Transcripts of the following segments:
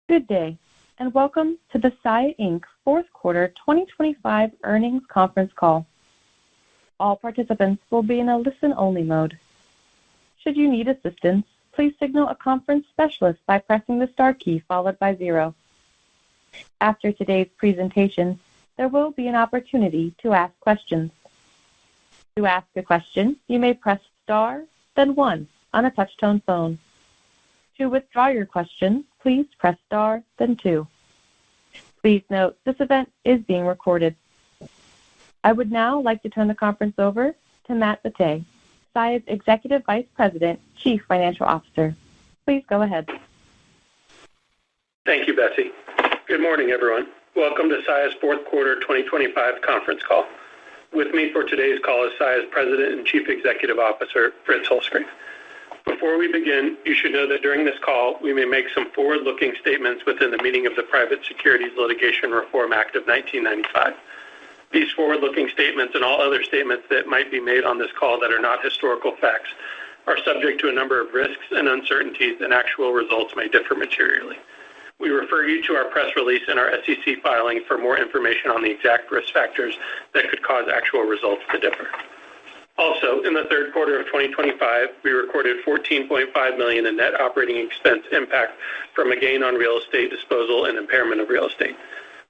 Good day, and welcome to the SAIA Inc. Fourth Quarter 2025 Earnings Conference Call. All participants will be in a listen-only mode. Should you need assistance, please signal a conference specialist by pressing the star key followed by 0. After today's presentation, there will be an opportunity to ask questions. To ask a question, you may press star, then 1 on a touch-tone phone. To withdraw your question, please press star, then 2. Please note, this event is being recorded. I would now like to turn the conference over to Matt Batteh, SAIA's Executive Vice President, Chief Financial Officer. Please go ahead. Thank you, Betsy. Good morning, everyone. Welcome to SAIA's Fourth Quarter 2025 Conference Call. With me for today's call is SAIA's President and Chief Executive Officer, Fritz Holzgrefe. Before we begin, you should know that during this call, we may make some forward-looking statements within the meaning of the Private Securities Litigation Reform Act of 1995. These forward-looking statements and all other statements that might be made on this call that are not historical facts are subject to a number of risks and uncertainties, and actual results may differ materially. We refer you to our press release and our SEC filing for more information on the exact risk factors that could cause actual results to differ. Also, in the third quarter of 2025, we recorded $14.5 million in net operating expense impact from a gain on real estate disposal and impairment of real estate.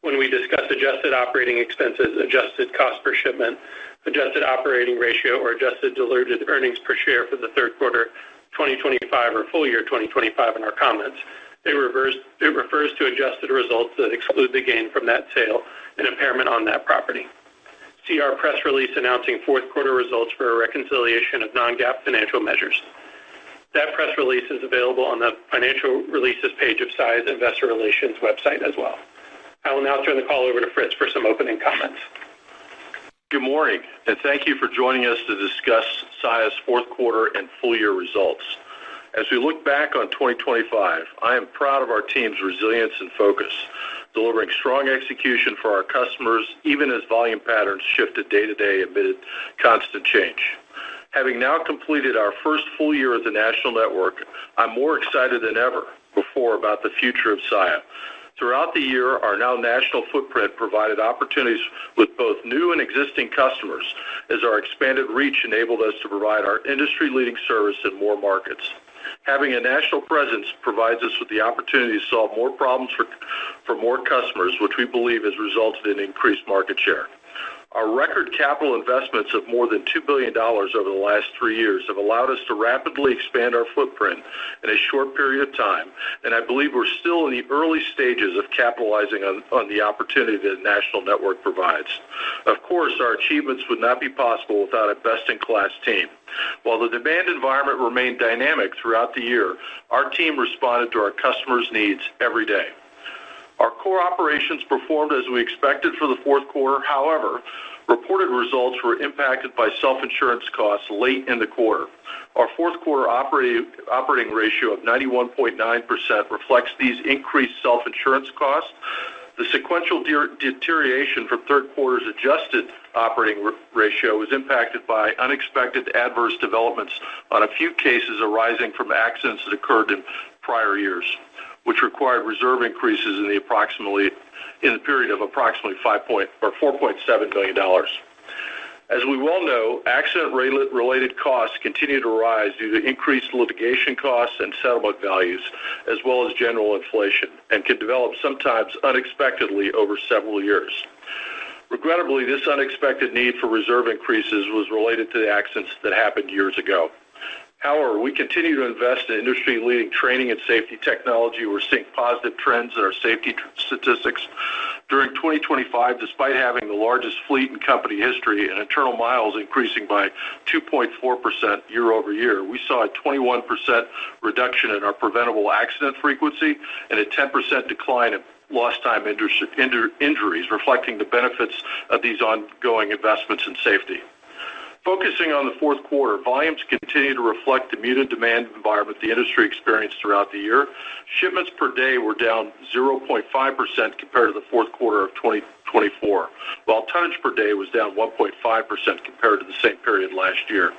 When we discuss adjusted operating expenses, adjusted cost per shipment, adjusted operating ratio, or adjusted diluted earnings per share for the third quarter 2025 or full year 2025 in our comments, it refers to adjusted results that exclude the gain from that sale and impairment on that property. See our press release announcing fourth quarter results for a reconciliation of non-GAAP financial measures. That press release is available on the financial releases page of SAIA's Investor Relations website as well. I will now turn the call over to Fritz for some opening comments. Good morning, and thank you for joining us to discuss SAIA's fourth quarter and full year results. As we look back on 2025, I am proud of our team's resilience and focus, delivering strong execution for our customers even as volume patterns shifted day to day amid constant change. Having now completed our first full year as a national network, I'm more excited than ever before about the future of SAIA. Throughout the year, our now national footprint provided opportunities with both new and existing customers, as our expanded reach enabled us to provide our industry-leading service in more markets. Having a national presence provides us with the opportunity to solve more problems for more customers, which we believe has resulted in increased market share. Our record capital investments of more than $2 billion over the last 3 years have allowed us to rapidly expand our footprint in a short period of time, and I believe we're still in the early stages of capitalizing on the opportunity that a national network provides. Of course, our achievements would not be possible without a best-in-class team. While the demand environment remained dynamic throughout the year, our team responded to our customers' needs every day. Our core operations performed as we expected for the fourth quarter. However, reported results were impacted by self-insurance costs late in the quarter. Our fourth quarter operating ratio of 91.9% reflects these increased self-insurance costs. The sequential deterioration from third quarter's adjusted operating ratio was impacted by unexpected adverse developments on a few cases arising from accidents that occurred in prior years, which required reserve increases in the period of approximately $4.7 million. As we well know, accident-related costs continue to rise due to increased litigation costs and settlement values, as well as general inflation, and can develop sometimes unexpectedly over several years. Regrettably, this unexpected need for reserve increases was related to the accidents that happened years ago. However, we continue to invest in industry-leading training and safety technology. We're seeing positive trends in our safety statistics. During 2025, despite having the largest fleet in company history and internal miles increasing by 2.4% year over year, we saw a 21% reduction in our preventable accident frequency and a 10% decline in lost time injuries, reflecting the benefits of these ongoing investments in safety. Focusing on the fourth quarter, volumes continue to reflect the muted demand environment the industry experienced throughout the year. Shipments per day were down 0.5% compared to the fourth quarter of 2024, while tonnage per day was down 1.5% compared to the same period last year.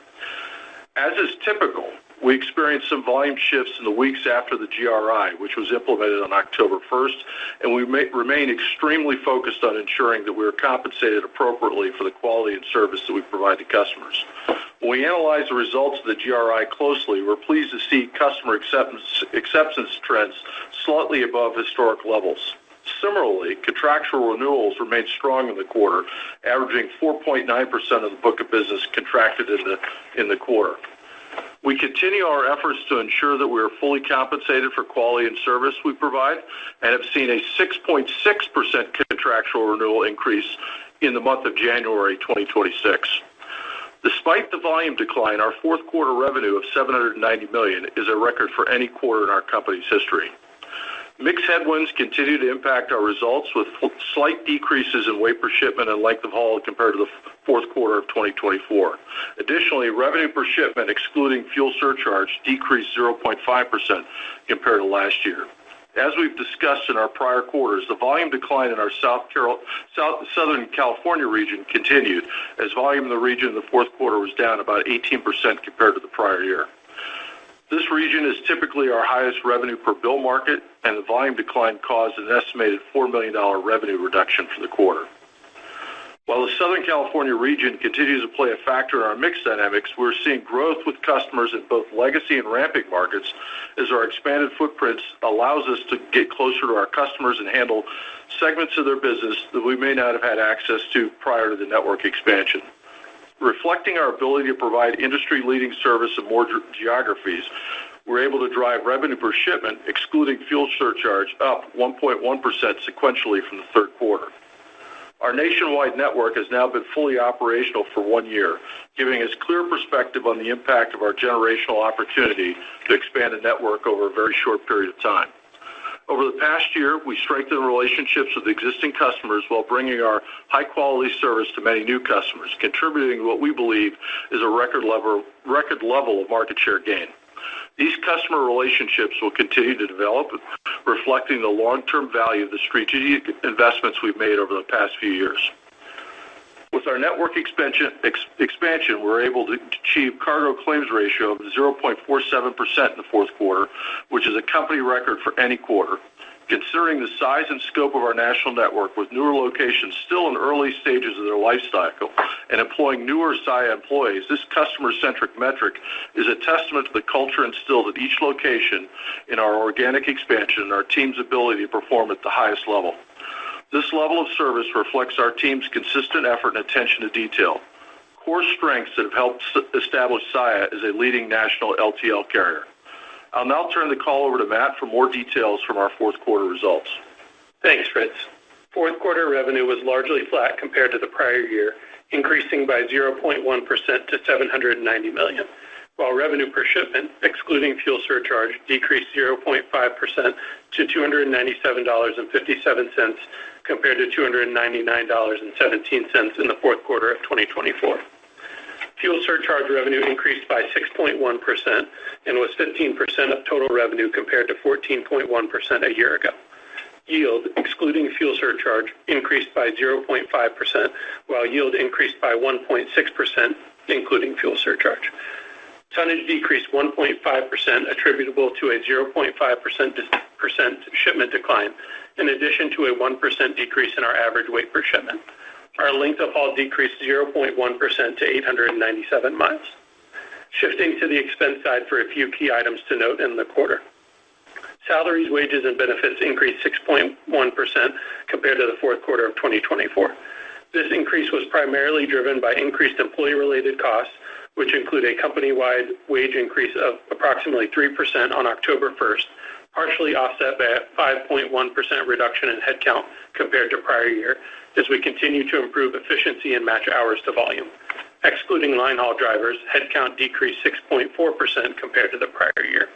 As is typical, we experienced some volume shifts in the weeks after the GRI, which was implemented on October 1st, and we remain extremely focused on ensuring that we are compensated appropriately for the quality and service that we provide to customers. When we analyze the results of the GRI closely, we're pleased to see customer acceptance trends slightly above historic levels. Similarly, contractual renewals remained strong in the quarter, averaging 4.9% of the book of business contracted in the quarter. We continue our efforts to ensure that we are fully compensated for quality and service we provide, and have seen a 6.6% contractual renewal increase in the month of January 2026. Despite the volume decline, our fourth quarter revenue of $790 million is a record for any quarter in our company's history. Mixed headwinds continue to impact our results, with slight decreases in weight per shipment and length of haul compared to the fourth quarter of 2024. Additionally, revenue per shipment, excluding fuel surcharge, decreased 0.5% compared to last year. As we've discussed in our prior quarters, the volume decline in our Southern California region continued, as volume in the region in the fourth quarter was down about 18% compared to the prior year. This region is typically our highest revenue per bill market, and the volume decline caused an estimated $4 million revenue reduction for the quarter. While the Southern California region continues to play a factor in our mix dynamics, we're seeing growth with customers in both legacy and ramping markets, as our expanded footprints allows us to get closer to our customers and handle segments of their business that we may not have had access to prior to the network expansion. Reflecting our ability to provide industry-leading service in more geographies, we're able to drive revenue per shipment, excluding fuel surcharge, up 1.1% sequentially from the third quarter. Our nationwide network has now been fully operational for 1 year, giving us clear perspective on the impact of our generational opportunity to expand the network over a very short period of time. Over the past year, we strengthened relationships with existing customers while bringing our high-quality service to many new customers, contributing to what we believe is a record level of market share gain. These customer relationships will continue to develop, reflecting the long-term value of the strategic investments we've made over the past few years. With our network expansion, we're able to achieve cargo claims ratio of 0.47% in the fourth quarter, which is a company record for any quarter. Considering the size and scope of our national network, with newer locations still in early stages of their life cycle and employing newer SAIA employees, this customer-centric metric is a testament to the culture instilled at each location in our organic expansion and our team's ability to perform at the highest level. This level of service reflects our team's consistent effort and attention to detail, core strengths that have helped establish SAIA as a leading national LTL carrier. I'll now turn the call over to Matt for more details from our fourth quarter results. Thanks, Fritz. Fourth quarter revenue was largely flat compared to the prior year, increasing by 0.1% to $790 million, while revenue per shipment, excluding fuel surcharge, decreased 0.5% to $297.57 compared to $299.17 in the fourth quarter of 2024. Fuel surcharge revenue increased by 6.1% and was 15% of total revenue compared to 14.1% a year ago. Yield, excluding fuel surcharge, increased by 0.5%, while yield increased by 1.6%, including fuel surcharge. Tonnage decreased 1.5%, attributable to a 0.5% shipment decline, in addition to a 1% decrease in our average weight per shipment. Our length of haul decreased 0.1% to 897 miles. Shifting to the expense side for a few key items to note in the quarter. Salaries, wages, and benefits increased 6.1% compared to the fourth quarter of 2024. This increase was primarily driven by increased employee-related costs, which include a company-wide wage increase of approximately 3% on October 1st, partially offset by a 5.1% reduction in headcount compared to prior year, as we continue to improve efficiency and match hours to volume. Excluding line haul drivers, headcount decreased 6.4% compared to the prior year.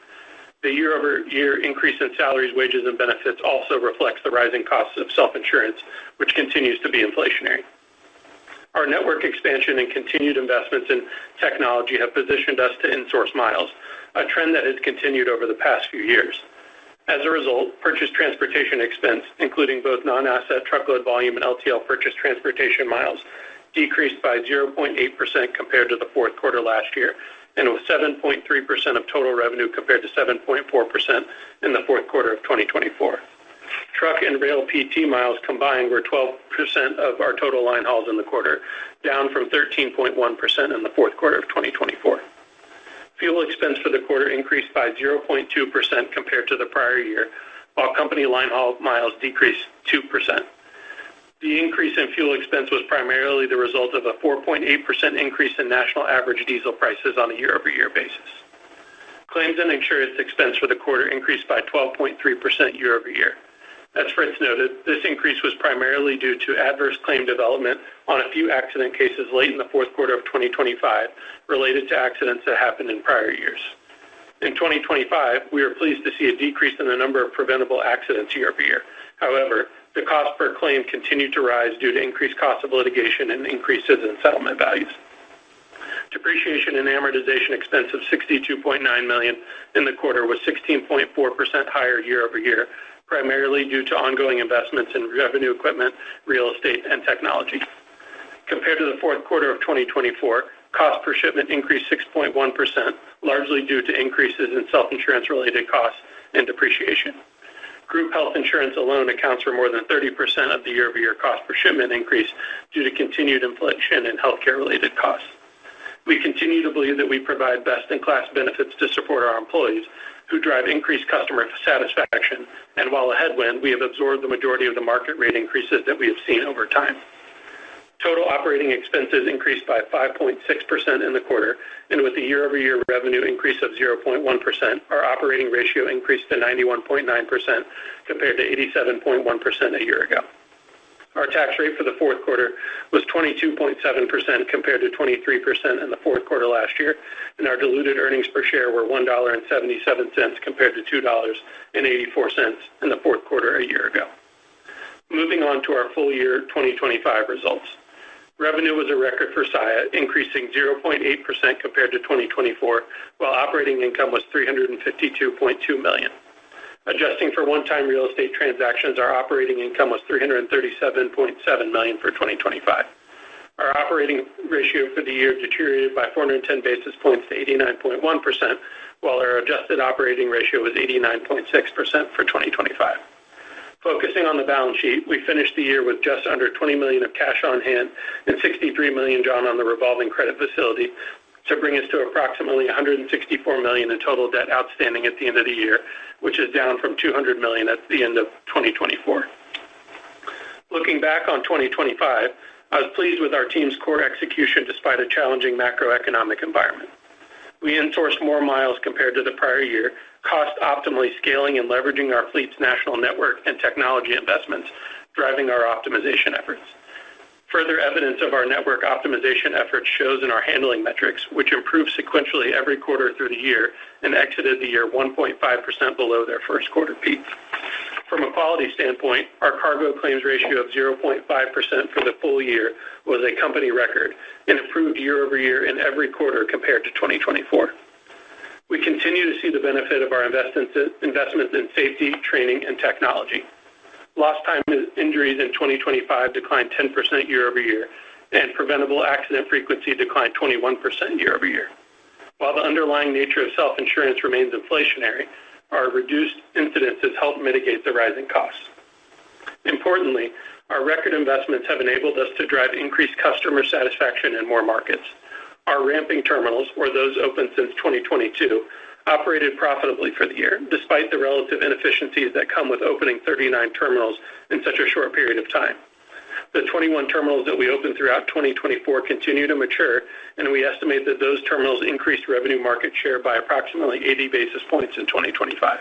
The year-over-year increase in salaries, wages, and benefits also reflects the rising costs of self-insurance, which continues to be inflationary. Our network expansion and continued investments in technology have positioned us to insource miles, a trend that has continued over the past few years. As a result, purchased transportation expense, including both non-asset truckload volume and LTL purchased transportation miles, decreased by 0.8% compared to the fourth quarter last year and was 7.3% of total revenue compared to 7.4% in the fourth quarter of 2024. Truck and rail PT miles combined were 12% of our total line hauls in the quarter, down from 13.1% in the fourth quarter of 2024. Fuel expense for the quarter increased by 0.2% compared to the prior year, while company line haul miles decreased 2%. The increase in fuel expense was primarily the result of a 4.8% increase in national average diesel prices on a year-over-year basis. Claims and insurance expense for the quarter increased by 12.3% year-over-year. As Fritz noted, this increase was primarily due to adverse claim development on a few accident cases late in the fourth quarter of 2025 related to accidents that happened in prior years. In 2025, we are pleased to see a decrease in the number of preventable accidents year-over-year. However, the cost per claim continued to rise due to increased costs of litigation and increases in settlement values. Depreciation and amortization expense of $62.9 million in the quarter was 16.4% higher year-over-year, primarily due to ongoing investments in revenue equipment, real estate, and technology. Compared to the fourth quarter of 2024, cost per shipment increased 6.1%, largely due to increases in self-insurance related costs and depreciation. Group health insurance alone accounts for more than 30% of the year-over-year cost per shipment increase due to continued inflation in healthcare-related costs. We continue to believe that we provide best-in-class benefits to support our employees, who drive increased customer satisfaction, and while a headwind, we have absorbed the majority of the market rate increases that we have seen over time. Total operating expenses increased by 5.6% in the quarter, and with a year-over-year revenue increase of 0.1%, our operating ratio increased to 91.9% compared to 87.1% a year ago. Our tax rate for the fourth quarter was 22.7% compared to 23% in the fourth quarter last year, and our diluted earnings per share were $1.77 compared to $2.84 in the fourth quarter a year ago. Moving on to our full year 2025 results. Revenue was a record for Saia, increasing 0.8% compared to 2024, while operating income was $352.2 million. Adjusting for one-time real estate transactions, our operating income was $337.7 million for 2025. Our operating ratio for the year deteriorated by 410 basis points to 89.1%, while our adjusted operating ratio was 89.6% for 2025. Focusing on the balance sheet, we finished the year with just under $20 million of cash on hand and $63 million drawn on the revolving credit facility to bring us to approximately $164 million in total debt outstanding at the end of the year, which is down from $200 million at the end of 2024. Looking back on 2025, I was pleased with our team's core execution despite a challenging macroeconomic environment. We insourced more miles compared to the prior year, cost optimally scaling and leveraging our fleet's national network and technology investments, driving our optimization efforts. Further evidence of our network optimization efforts shows in our handling metrics, which improved sequentially every quarter through the year and exited the year 1.5% below their first quarter peak. From a quality standpoint, our cargo claims ratio of 0.5% for the full year was a company record and improved year-over-year in every quarter compared to 2024. We continue to see the benefit of our investments in safety, training, and technology. Lost time injuries in 2025 declined 10% year-over-year, and preventable accident frequency declined 21% year-over-year. While the underlying nature of self-insurance remains inflationary, our reduced incidences help mitigate the rising costs. Importantly, our record investments have enabled us to drive increased customer satisfaction in more markets. Our ramping terminals, or those open since 2022, operated profitably for the year, despite the relative inefficiencies that come with opening 39 terminals in such a short period of time. The 21 terminals that we opened throughout 2024 continue to mature, and we estimate that those terminals increased revenue market share by approximately 80 basis points in 2025.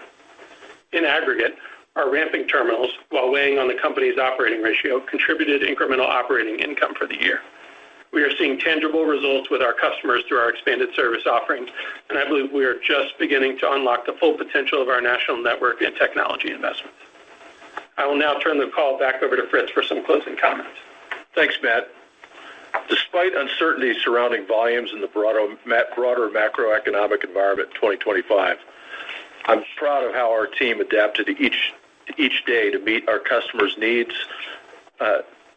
In aggregate, our ramping terminals, while weighing on the company's operating ratio, contributed incremental operating income for the year. We are seeing tangible results with our customers through our expanded service offerings, and I believe we are just beginning to unlock the full potential of our national network and technology investments. I will now turn the call back over to Fritz for some closing comments. Thanks, Matt. Despite uncertainty surrounding volumes in the broader macroeconomic environment in 2025, I'm proud of how our team adapted each day to meet our customers' needs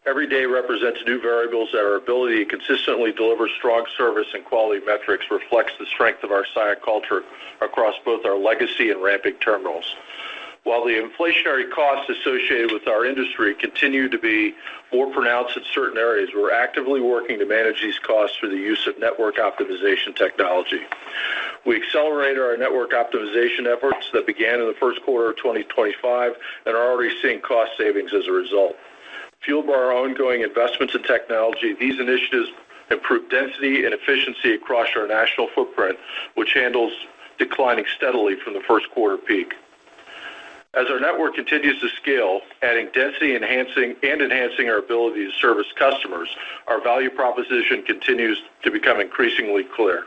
Every day represents new variables that our ability to consistently deliver strong service and quality metrics reflects the strength of our SAIA culture across both our legacy and ramping terminals. While the inflationary costs associated with our industry continue to be more pronounced in certain areas, we're actively working to manage these costs through the use of network optimization technology. We accelerated our network optimization efforts that began in the first quarter of 2025 and are already seeing cost savings as a result. Fueled by our ongoing investments in technology, these initiatives improve density and efficiency across our national footprint, which handles declining steadily from the first quarter peak. As our network continues to scale, adding density enhancing our ability to service customers, our value proposition continues to become increasingly clear.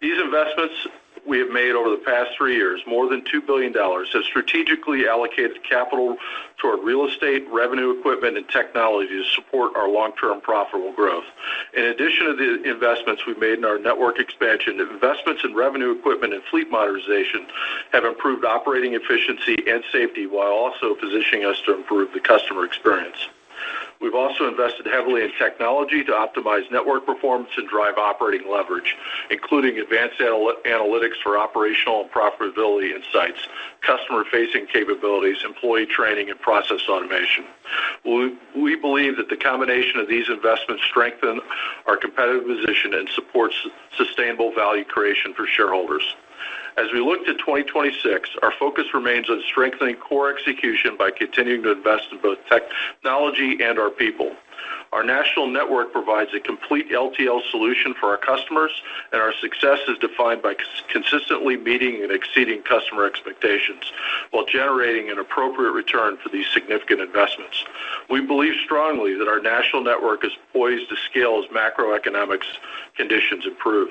These investments we have made over the past 3 years, more than $2 billion, have strategically allocated capital toward real estate, revenue equipment, and technology to support our long-term profitable growth. In addition to the investments we've made in our network expansion, investments in revenue equipment and fleet modernization have improved operating efficiency and safety while also positioning us to improve the customer experience. We've also invested heavily in technology to optimize network performance and drive operating leverage, including advanced analytics for operational and profitability insights, customer-facing capabilities, employee training, and process automation. We believe that the combination of these investments strengthen our competitive position and supports sustainable value creation for shareholders. As we look to 2026, our focus remains on strengthening core execution by continuing to invest in both technology and our people. Our national network provides a complete LTL solution for our customers, and our success is defined by consistently meeting and exceeding customer expectations while generating an appropriate return for these significant investments. We believe strongly that our national network is poised to scale as macroeconomic conditions improve.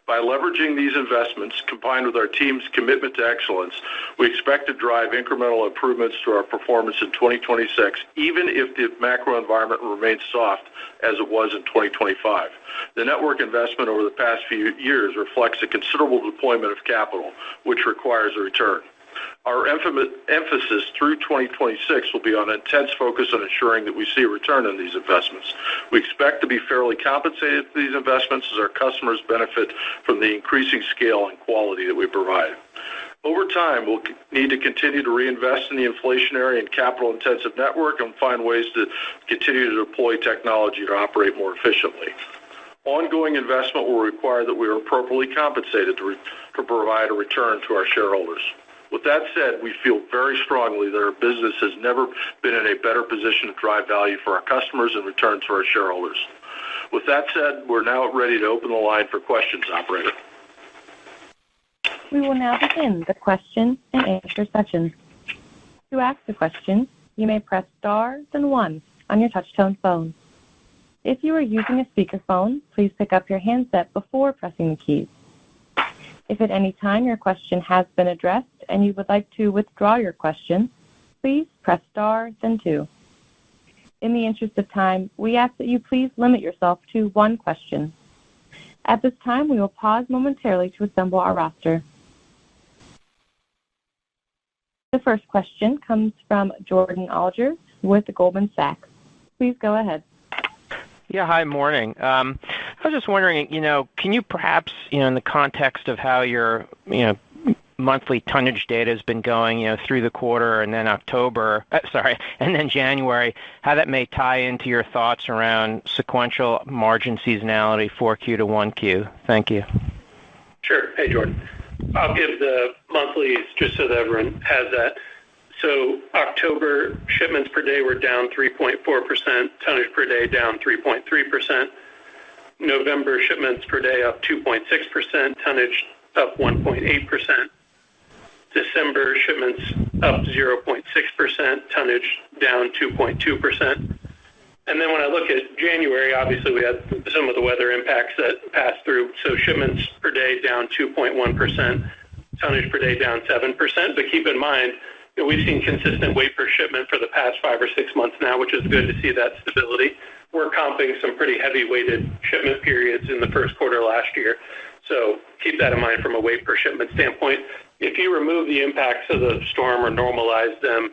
By leveraging these investments, combined with our team's commitment to excellence, we expect to drive incremental improvements to our performance in 2026, even if the macro environment remains soft as it was in 2025. The network investment over the past few years reflects a considerable deployment of capital, which requires a return. Our emphasis through 2026 will be on intense focus on ensuring that we see a return on these investments. We expect to be fairly compensated for these investments as our customers benefit from the increasing scale and quality that we provide. Over time, we'll need to continue to reinvest in the inflationary and capital-intensive network and find ways to continue to deploy technology to operate more efficiently. Ongoing investment will require that we are appropriately compensated to provide a return to our shareholders. With that said, we feel very strongly that our business has never been in a better position to drive value for our customers and return to our shareholders. With that said, we're now ready to open the line for questions, operator. We will now begin the question and answer session. To ask a question, you may press star then 1 on your touch-tone phone. If you are using a speakerphone, please pick up your handset before pressing the keys. If at any time your question has been addressed and you would like to withdraw your question, please press star then 2. In the interest of time, we ask that you please limit yourself to 1 question. At this time, we will pause momentarily to assemble our roster. The first question comes from Jordan Alliger with Goldman Sachs. Please go ahead. Yeah, hi, morning. I was just wondering, can you perhaps, in the context of how your, monthly tonnage data has been going, through the quarter and then and then January, how that may tie into your thoughts around sequential margin seasonality 4Q to 1Q? Thank you. Sure. Hey, Jordan. I'll give the monthlies just so that everyone has that. So October shipments per day were down 3.4%, tonnage per day down 3.3%. November shipments per day up 2.6%, tonnage up 1.8%. December shipments up 0.6%, tonnage down 2.2%. And then when I look at January, obviously we had some of the weather impacts that passed through. So shipments per day down 2.1%, tonnage per day down 7%. But keep in mind, we've seen consistent weight per shipment for the past 5 or 6 months now, which is good to see that stability. We're comping some pretty heavy weighted shipment periods in the first quarter last year. So keep that in mind from a weight per shipment standpoint. If you remove the impacts of the storm or normalize them,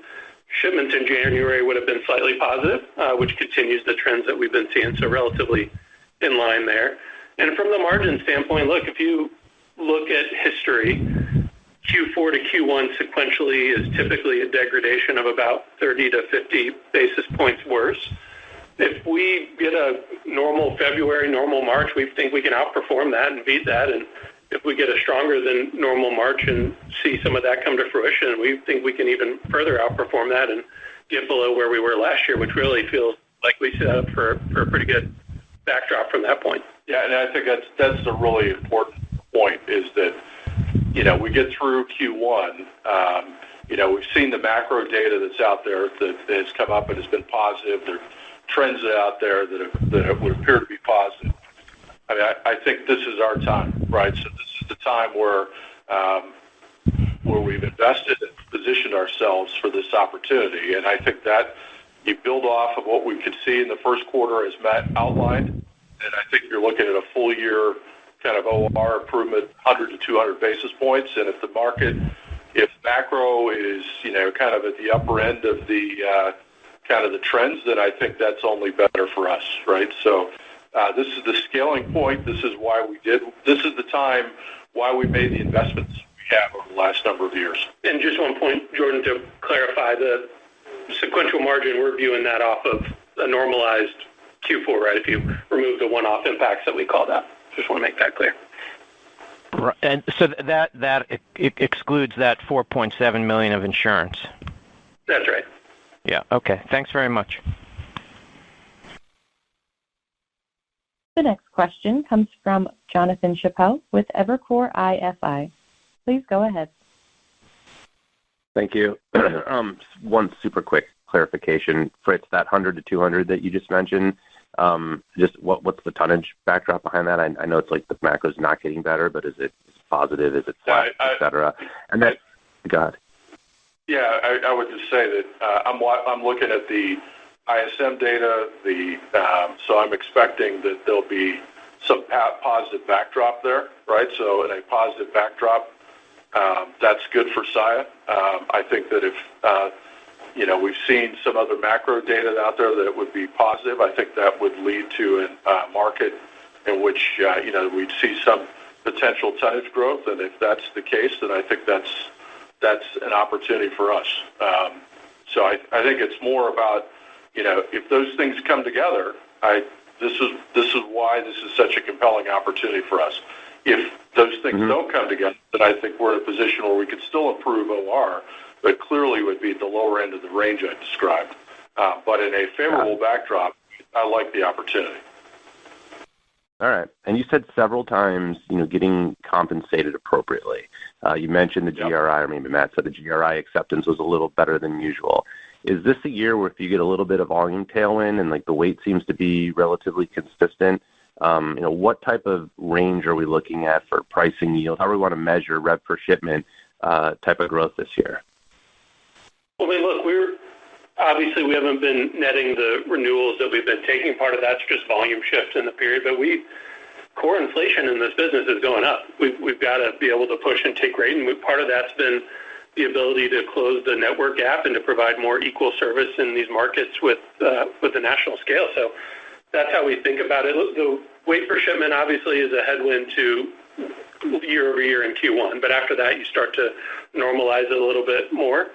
Shipments in January would have been slightly positive, which continues the trends that we've been seeing, so relatively in line there. And from the margin standpoint, look, if you look at history, Q4 to Q1 sequentially is typically a degradation of about 30 to 50 basis points worse. If we get a normal February, normal March, we think we can outperform that and beat that. And if we get a stronger than normal March and see some of that come to fruition, we think we can even further outperform that and get below where we were last year, which really feels like we set up for a pretty good backdrop from that point. Yeah, and I think that's a really important point is that, we get through Q1, we've seen the macro data that's out there that has come up and has been positive. There are trends out there that would appear to be positive. I mean, I think this is our time, right? So this is the time where we've invested and positioned ourselves for this opportunity. And I think that you build off of what we could see in the first quarter as Matt outlined, and I think you're looking at a full year kind of OR improvement, 100 to 200 basis points. And if the market, if macro is, kind of at the upper end of the kind of the trends, then I think that's only better for us, right? So this is the scaling point. This is the time why we made the investments we have over the last number of years. And just one point, Jordan, to clarify, the sequential margin, we're viewing that off of a normalized Q4, right? If you remove the one-off impacts that we called out. Just want to make that clear. Right. And so that excludes that $4.7 million of insurance. That's right. Yeah. Okay. Thanks very much. The next question comes from Jonathan Chappell with Evercore ISI. Please go ahead. Thank you. One super quick clarification, Fritz, that 100 to 200 that you just mentioned, just what's the tonnage backdrop behind that? I know it's like the macro's not getting better, but is it positive? Is it flat, et cetera? And then, go ahead. Yeah, I would just say that I'm looking at the ISM data, so I'm expecting that there'll be some positive backdrop there, right? So in a positive backdrop, that's good for Saia. I think that if we've seen some other macro data out there that would be positive, I think that would lead to a market in which we'd see some potential tonnage growth, and if that's the case, then I think that's an opportunity for us. So I think it's more about if those things come together, this is why this is such a compelling opportunity for us. If those things don't come together, then I think we're in a position where we could still improve OR, but clearly would be at the lower end of the range I described. But in a favorable backdrop, I like the opportunity. All right. And you said several times, getting compensated appropriately. You mentioned the GRI, or maybe Matt said the GRI acceptance was a little better than usual. Is this a year where if you get a little bit of volume tailwind and the weight seems to be relatively consistent, what type of range are we looking at for pricing yield? How do we want to measure rev per shipment type of growth this year? Well, I mean, look, we haven't been netting the renewals that we've been taking. Part of that's just volume shifts in the period, but core inflation in this business is going up. We've got to be able to push and take rate, and part of that's been the ability to close the network gap and to provide more equal service in these markets with the national scale. So that's how we think about it. The weight per shipment obviously is a headwind to year over year in Q1, but after that you start to normalize it a little bit more.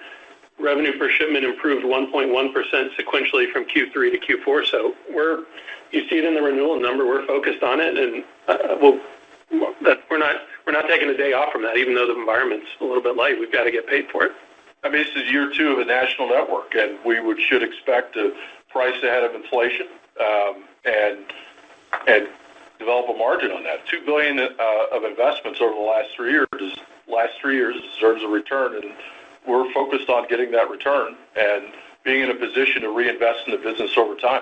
Revenue per shipment improved 1.1% sequentially from Q3 to Q4. So you see it in the renewal number. We're focused on it, and we're not taking a day off from that, even though the environment's a little bit light. We've got to get paid for it. I mean, this is year 2 of a national network, and we should expect to price ahead of inflation and develop a margin on that. $2 billion of investments over the last 3 years deserves a return, and we're focused on getting that return and being in a position to reinvest in the business over time.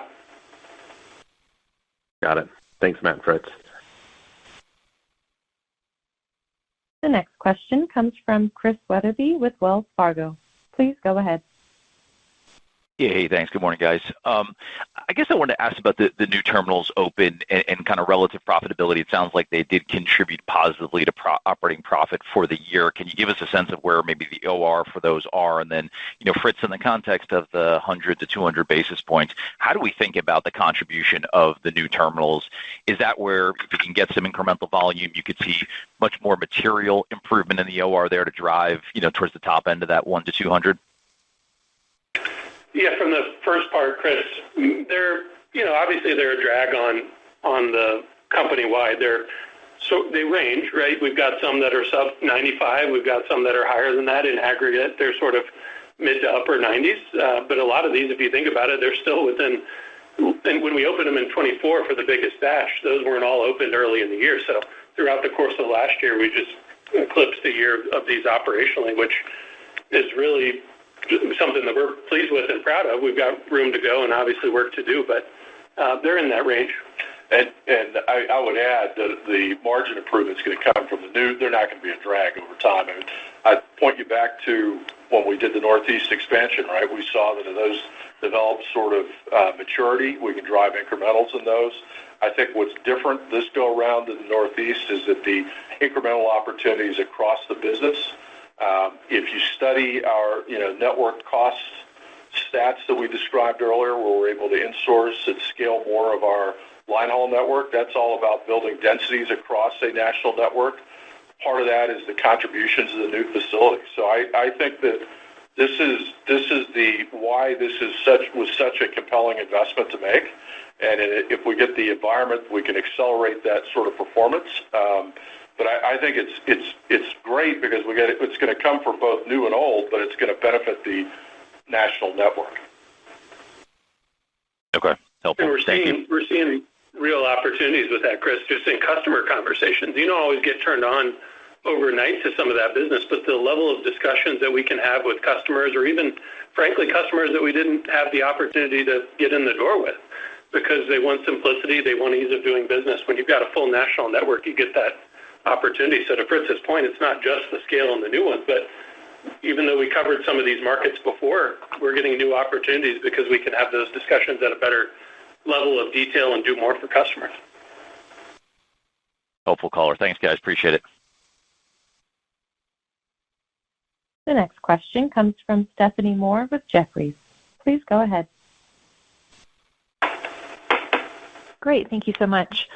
Got it. Thanks, Matt and Fritz. The next question comes from Chris Wetherbee with Wells Fargo. Please go ahead. Yeah, hey, thanks. Good morning, guys. I guess I wanted to ask about the new terminals open and kind of relative profitability. It sounds like they did contribute positively to operating profit for the year. Can you give us a sense of where maybe the OR for those are? And then, Fritz, in the context of the 100 to 200 basis points, how do we think about the contribution of the new terminals? Is that where if you can get some incremental volume, you could see much more material improvement in the OR there to drive, towards the top end of that 1 to 200? Yeah, from the first part, Chris, they're obviously they're a drag on the company wide. So they range, right? We've got some that are sub 95, we've got some that are higher than that. In aggregate, they're sort of mid to upper 90s. But a lot of these, if you think about it, they're still within. And when we opened them in 24 for the biggest batch, those weren't all opened early in the year. So throughout the course of last year, we just eclipsed a year of these operationally, which is really something that we're pleased with and proud of. We've got room to go and obviously work to do, but they're in that range. And I would add that the margin improvement is going to come from the new. They're not going to be a drag over time. I'd point you back to when we did the Northeast expansion, right? We saw that as those developed sort of maturity, we can drive incrementals in those. I think what's different this go around in the Northeast is that the incremental opportunities across the business. If you study our network cost stats that we described earlier, where we're able to insource and scale more of our line haul network, that's all about building densities across a national network. Part of that is the contributions of the new facility. So I think that this is the why this was such a compelling investment to make. And if we get the environment, we can accelerate that sort of performance. But I think it's great because it's going to come from both new and old, but it's going to benefit the national network. Okay, helpful. And we're seeing real opportunities with that, Chris, just in customer conversations. You don't always get turned on overnight to some of that business, but the level of discussions that we can have with customers, or even, frankly, customers that we didn't have the opportunity to get in the door with, because they want simplicity, they want ease of doing business. When you've got a full national network, you get that opportunity. So to Fritz's point, it's not just the scale and the new ones, but even though we covered some of these markets before, we're getting new opportunities because we can have those discussions at a better level of detail and do more for customers. Helpful caller. Thanks, guys. Appreciate it. The next question comes from Stephanie Moore with Jefferies. Please go ahead. Great. Thank you so much.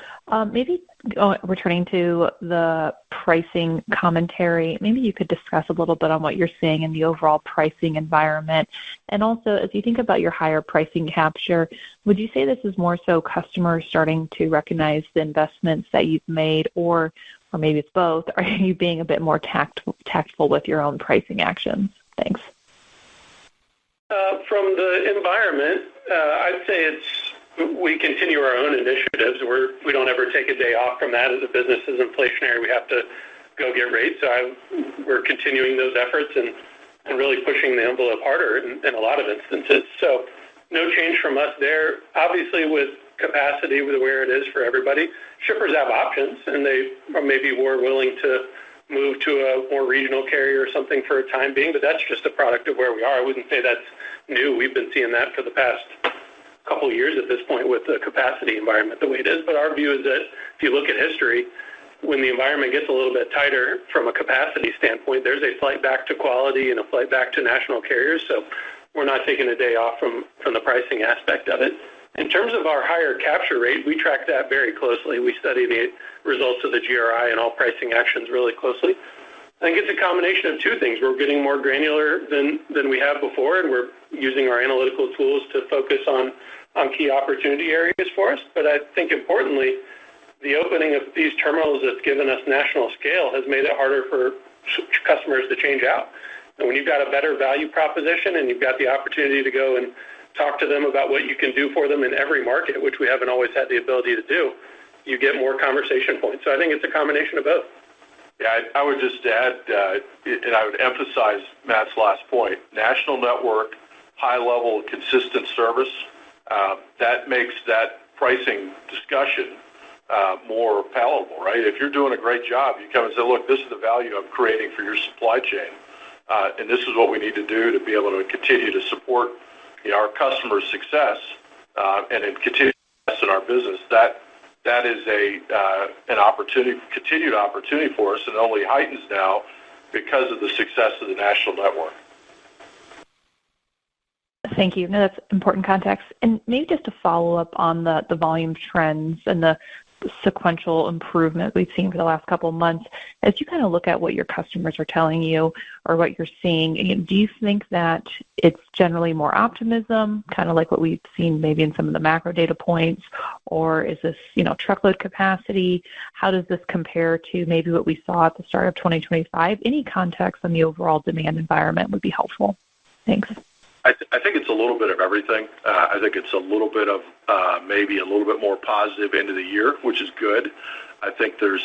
Maybe returning to the pricing commentary, maybe you could discuss a little bit on what you're seeing in the overall pricing environment. And also, as you think about your higher pricing capture, would you say this is more so customers starting to recognize the investments that you've made, or maybe it's both? Are you being a bit more tactful with your own pricing actions? Thanks. From the environment, I'd say we continue our own initiatives. We don't ever take a day off from that. As a business is inflationary, we have to go get rates. So we're continuing those efforts and really pushing the envelope harder in a lot of instances. So no change from us there. Obviously, with capacity, with where it is for everybody, shippers have options, and they are maybe more willing to move to a more regional carrier or something for a time being, but that's just a product of where we are. I wouldn't say that's new. We've been seeing that for the past couple of years at this point with the capacity environment the way it is. But our view is that if you look at history, when the environment gets a little bit tighter from a capacity standpoint, there's a flight back to quality and a flight back to national carriers. So we're not taking a day off from the pricing aspect of it. In terms of our higher capture rate, we track that very closely. We study the results of the GRI and all pricing actions really closely. I think it's a combination of two things. We're getting more granular than we have before, and we're using our analytical tools to focus on key opportunity areas for us. But I think importantly, the opening of these terminals that's given us national scale has made it harder for customers to change out. And when you've got a better value proposition and you've got the opportunity to go and talk to them about what you can do for them in every market, which we haven't always had the ability to do, you get more conversation points. So I think it's a combination of both. Yeah, I would just add, and I would emphasize Matt's last point, national network, high level, consistent service, that makes that pricing discussion more palatable, right? If you're doing a great job, you come and say, look, this is the value I'm creating for your supply chain, and this is what we need to do to be able to continue to support our customers' success and in continued success in our business, that is an opportunity, continued opportunity for us, and only heightens now because of the success of the national network. Thank you. No, that's important context. And maybe just to follow up on the volume trends and the sequential improvement we've seen for the last couple of months, as you kind of look at what your customers are telling you or what you're seeing, do you think that it's generally more optimism, kind of like what we've seen maybe in some of the macro data points, or is this, truckload capacity? How does this compare to maybe what we saw at the start of 2025? Any context on the overall demand environment would be helpful. Thanks. I think it's a little bit of everything. I think it's a little bit of maybe a little bit more positive into the year, which is good. I think there's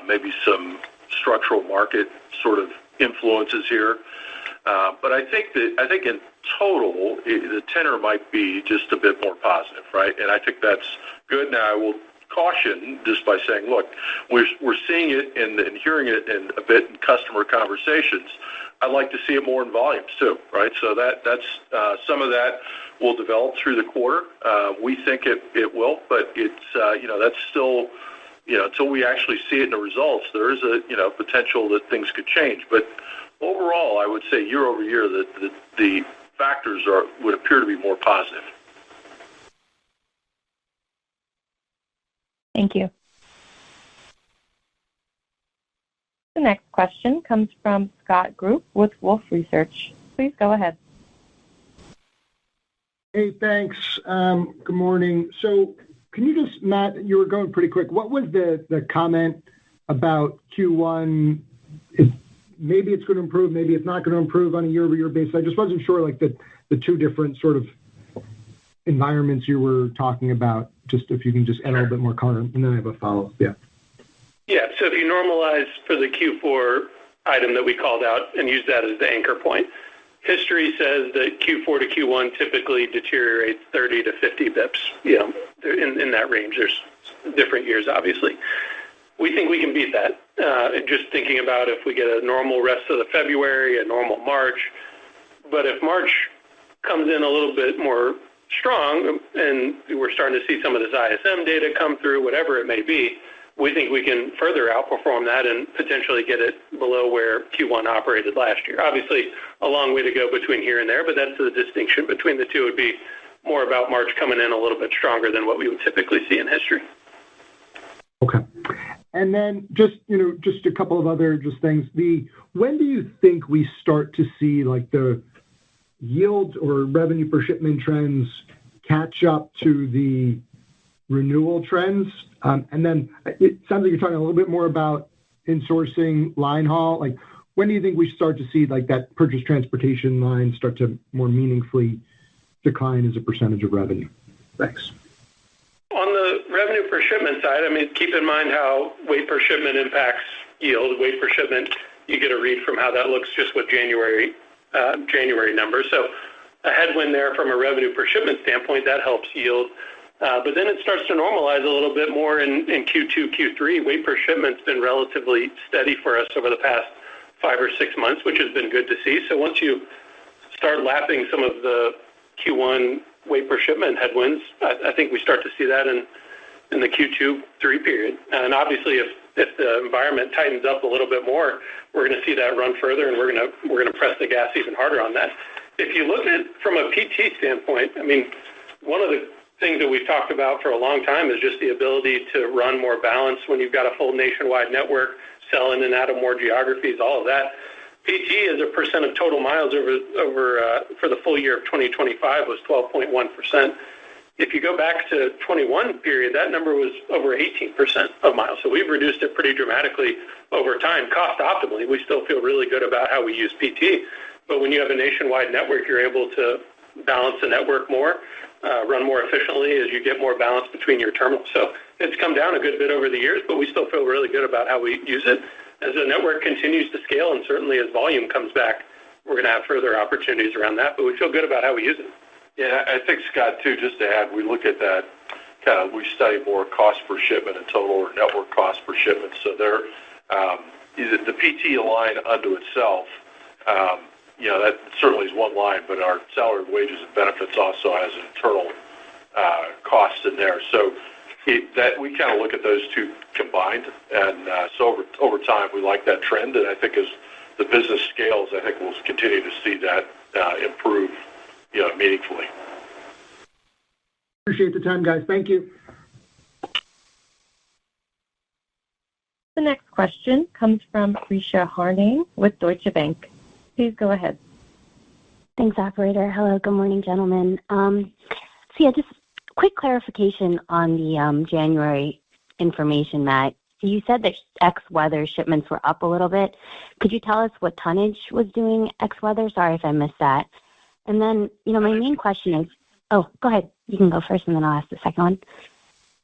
maybe some structural market sort of influences here. But I think in total, the tenor might be just a bit more positive, right? And I think that's good. Now, I will caution just by saying, look, we're seeing it and hearing it in a bit in customer conversations. I'd like to see it more in volumes too, right? So that's some of that will develop through the quarter. We think it will, but it's that's still until we actually see it in the results, there is a potential that things could change. But overall, I would say year over year that the factors would appear to be more positive. Thank you. The next question comes from Scott Group with Wolfe Research. Please go ahead. Hey, thanks. Good morning. So can you just, Matt, you were going pretty quick. What was the comment about Q1? Maybe it's going to improve, maybe it's not going to improve on a year-over-year basis. I just wasn't sure, like the two different sort of environments you were talking about. Just if you can just add a little bit more color, and then I have a follow-up. Yeah. Yeah, so if you normalize for the Q4 item that we called out and use that as the anchor point, history says that Q4 to Q1 typically deteriorates 30 to 50 bips. In that range. There's different years, obviously. We think we can beat that. Just thinking about if we get a normal rest of the February, a normal March. But if March comes in a little bit more strong and we're starting to see some of this ISM data come through, whatever it may be, we think we can further outperform that and potentially get it below where Q1 operated last year. Obviously, a long way to go between here and there, but that's the distinction between the two. Would be more about March coming in a little bit stronger than what we would typically see in history. Okay. And then just a couple of other things. When do you think we start to see like the yields or revenue per shipment trends catch up to the renewal trends? And then it sounds like you're talking a little bit more about insourcing line haul. Like, when do you think we start to see like that purchase transportation line start to more meaningfully decline as a percentage of revenue? Thanks. On the revenue per shipment side, keep in mind how weight per shipment impacts yield. Weight per shipment, you get a read from how that looks just with January numbers. So a headwind there from a revenue per shipment standpoint, that helps yield. But then it starts to normalize a little bit more in Q2, Q3. Weight per shipment's been relatively steady for us over the past 5 or 6 months, which has been good to see. So once you start lapping some of the Q1 weight per shipment headwinds, I think we start to see that in the Q2, 3 period. And obviously, if the environment tightens up a little bit more, we're going to see that run further, and we're going to press the gas even harder on that. If you look at from a PT standpoint, one of the things that we've talked about for a long time is just the ability to run more balance when you've got a full nationwide network, sell in and out of more geographies, all of that. PT as a percent of total miles over for the full year of 2025 was 12.1%. If you go back to 21 period, that number was over 18% of miles. So we've reduced it pretty dramatically over time. Cost optimally, we still feel really good about how we use PT. But when you have a nationwide network, you're able to balance the network more, run more efficiently as you get more balance between your terminals. So it's come down a good bit over the years, but we still feel really good about how we use it. As the network continues to scale and certainly as volume comes back, we're going to have further opportunities around that, but we feel good about how we use it. Yeah, I think, Scott, too, just to add, we look at that we study more cost per shipment and total or network cost per shipment. So there, the PT line unto itself, that certainly is one line, but our salary, wages, and benefits also has an internal cost in there. So that we kind of look at those two combined, and so over time we like that trend, and I think as the business scales, I think we'll continue to see that improve, meaningfully. Appreciate the time, guys. Thank you. The next question comes from Risha Harnain with Deutsche Bank. Please go ahead. Thanks, operator. Hello, good morning, gentlemen. Just quick clarification on the January information, Matt. You said that ex-weather shipments were up a little bit. Could you tell us what tonnage was doing ex-weather? Sorry if I missed that. And then, my main question is, go ahead. You can go first, and then I'll ask the second one.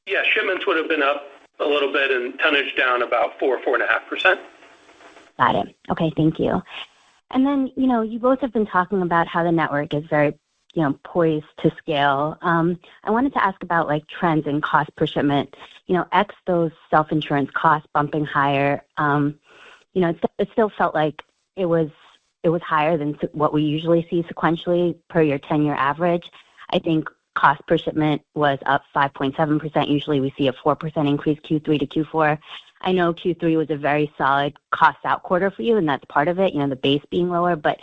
Yeah, shipments would have been up a little bit, and tonnage down about 4.5%. Got it. Okay, thank you. And then, you both have been talking about how the network is very, poised to scale. I wanted to ask about trends in cost per shipment. X those self-insurance costs bumping higher. It still felt like it was higher than what we usually see sequentially per your 10-year average. I think cost per shipment was up 5.7%. Usually we see a 4% increase Q3 to Q4. I know Q3 was a very solid cost out quarter for you, and that's part of it, the base being lower. But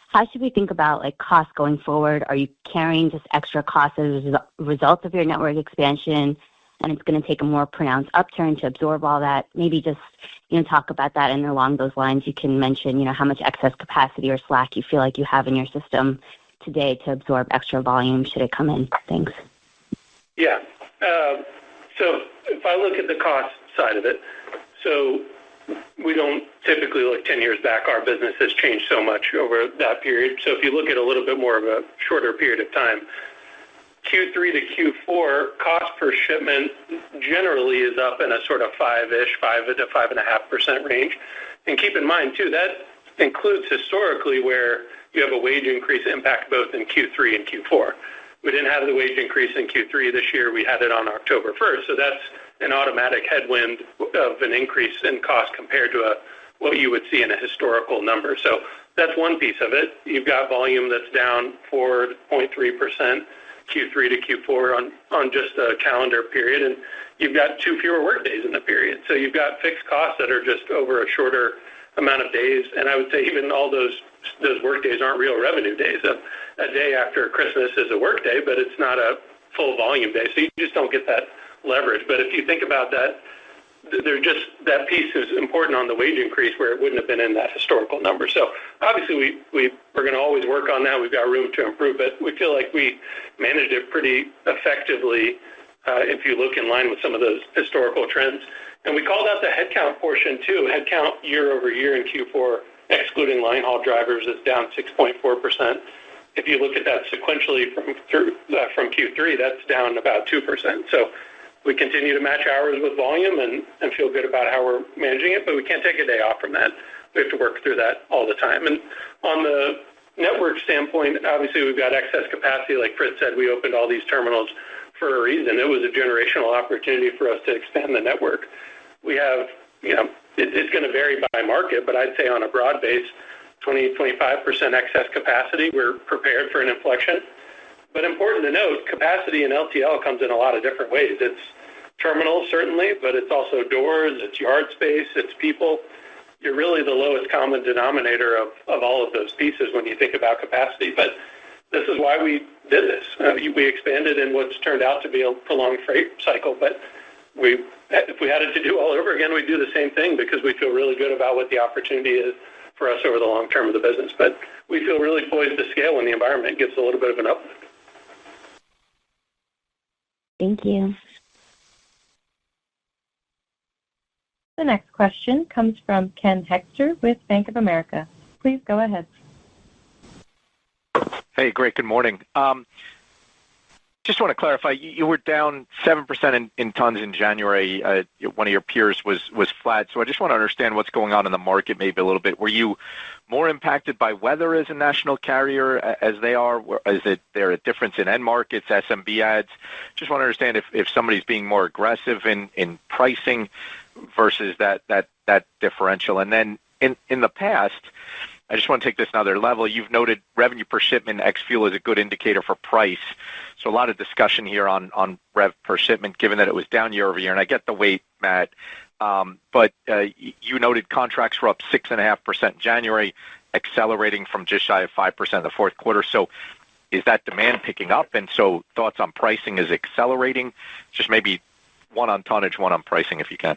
how should we think about costs going forward? Are you carrying just extra costs as a result of your network expansion, and it's going to take a more pronounced upturn to absorb all that? Maybe just talk about that, and along those lines, you can mention how much excess capacity or slack you feel like you have in your system today to absorb extra volume should it come in. Thanks. Yeah. So if I look at the cost side of it, so we don't typically look 10 years back. Our business has changed so much over that period. So if you look at a little bit more of a shorter period of time, Q3 to Q4, cost per shipment generally is up in a sort of 5 to 5.5% range. And keep in mind, too, that includes historically where you have a wage increase impact both in Q3 and Q4. We didn't have the wage increase in Q3 this year. We had it on October 1st. So that's an automatic headwind of an increase in cost compared to what you would see in a historical number. So that's one piece of it. You've got volume that's down 4.3% Q3 to Q4 on just a calendar period, and you've got 2 fewer work days in the period. So you've got fixed costs that are just over a shorter amount of days, and I would say even all those work days aren't real revenue days. A day after Christmas is a work day, but it's not a full volume day, so you just don't get that leverage. But if you think about that, that piece is important on the wage increase where it wouldn't have been in that historical number. So obviously we're going to always work on that. We've got room to improve, but we feel like we managed it pretty effectively if you look in line with some of those historical trends. And we called out the headcount portion too. Headcount year over year in Q4, excluding line haul drivers, is down 6.4%. If you look at that sequentially from Q3, that's down about 2%. So we continue to match hours with volume and feel good about how we're managing it, but we can't take a day off from that. We have to work through that all the time. And on the network standpoint, obviously we've got excess capacity. Like Fritz said, we opened all these terminals for a reason. It was a generational opportunity for us to expand the network. We have, it's going to vary by market, but I'd say on a broad base, 20-25% excess capacity. We're prepared for an inflection. But important to note, capacity in LTL comes in a lot of different ways. It's terminals, certainly, but it's also doors, it's yard space, it's people. You're really the lowest common denominator of all of those pieces when you think about capacity. But this is why we did this. We expanded in what's turned out to be a prolonged freight cycle, but if we had it to do all over again, we'd do the same thing because we feel really good about what the opportunity is for us over the long term of the business. But we feel really poised to scale when the environment gets a little bit of an uplift. Thank you. The next question comes from Ken Hoexter with Bank of America. Please go ahead. Hey, great. Good morning. Just want to clarify, you were down 7% in tons in January. One of your peers was flat. So I just want to understand what's going on in the market maybe a little bit. Were you more impacted by weather as a national carrier as they are? Is there a difference in end markets, SMB ads? Just want to understand if somebody's being more aggressive in pricing versus that differential. And then in the past, I just want to take this another level. You've noted revenue per shipment ex fuel is a good indicator for price. So a lot of discussion here on rev per shipment, given that it was down year over year. And I get the weight, Matt. But you noted contracts were up 6.5% in January, accelerating from just shy of 5% in the fourth quarter. So is that demand picking up? And so thoughts on pricing is accelerating? Just maybe one on tonnage, one on pricing, if you can.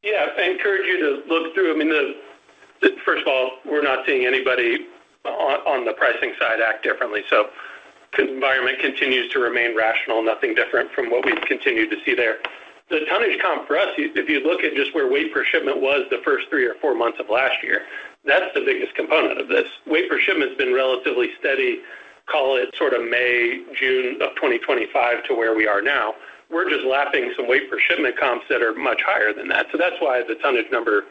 Yeah, I encourage you to look through. I mean, first of all, we're not seeing anybody on the pricing side act differently. So the environment continues to remain rational, nothing different from what we've continued to see there. The tonnage comp for us, if you look at just where weight per shipment was the first 3 or 4 months of last year, that's the biggest component of this. Weight per shipment's been relatively steady, call it sort of May, June of 2025 to where we are now. We're just lapping some weight per shipment comps that are much higher than that. So that's why the tonnage number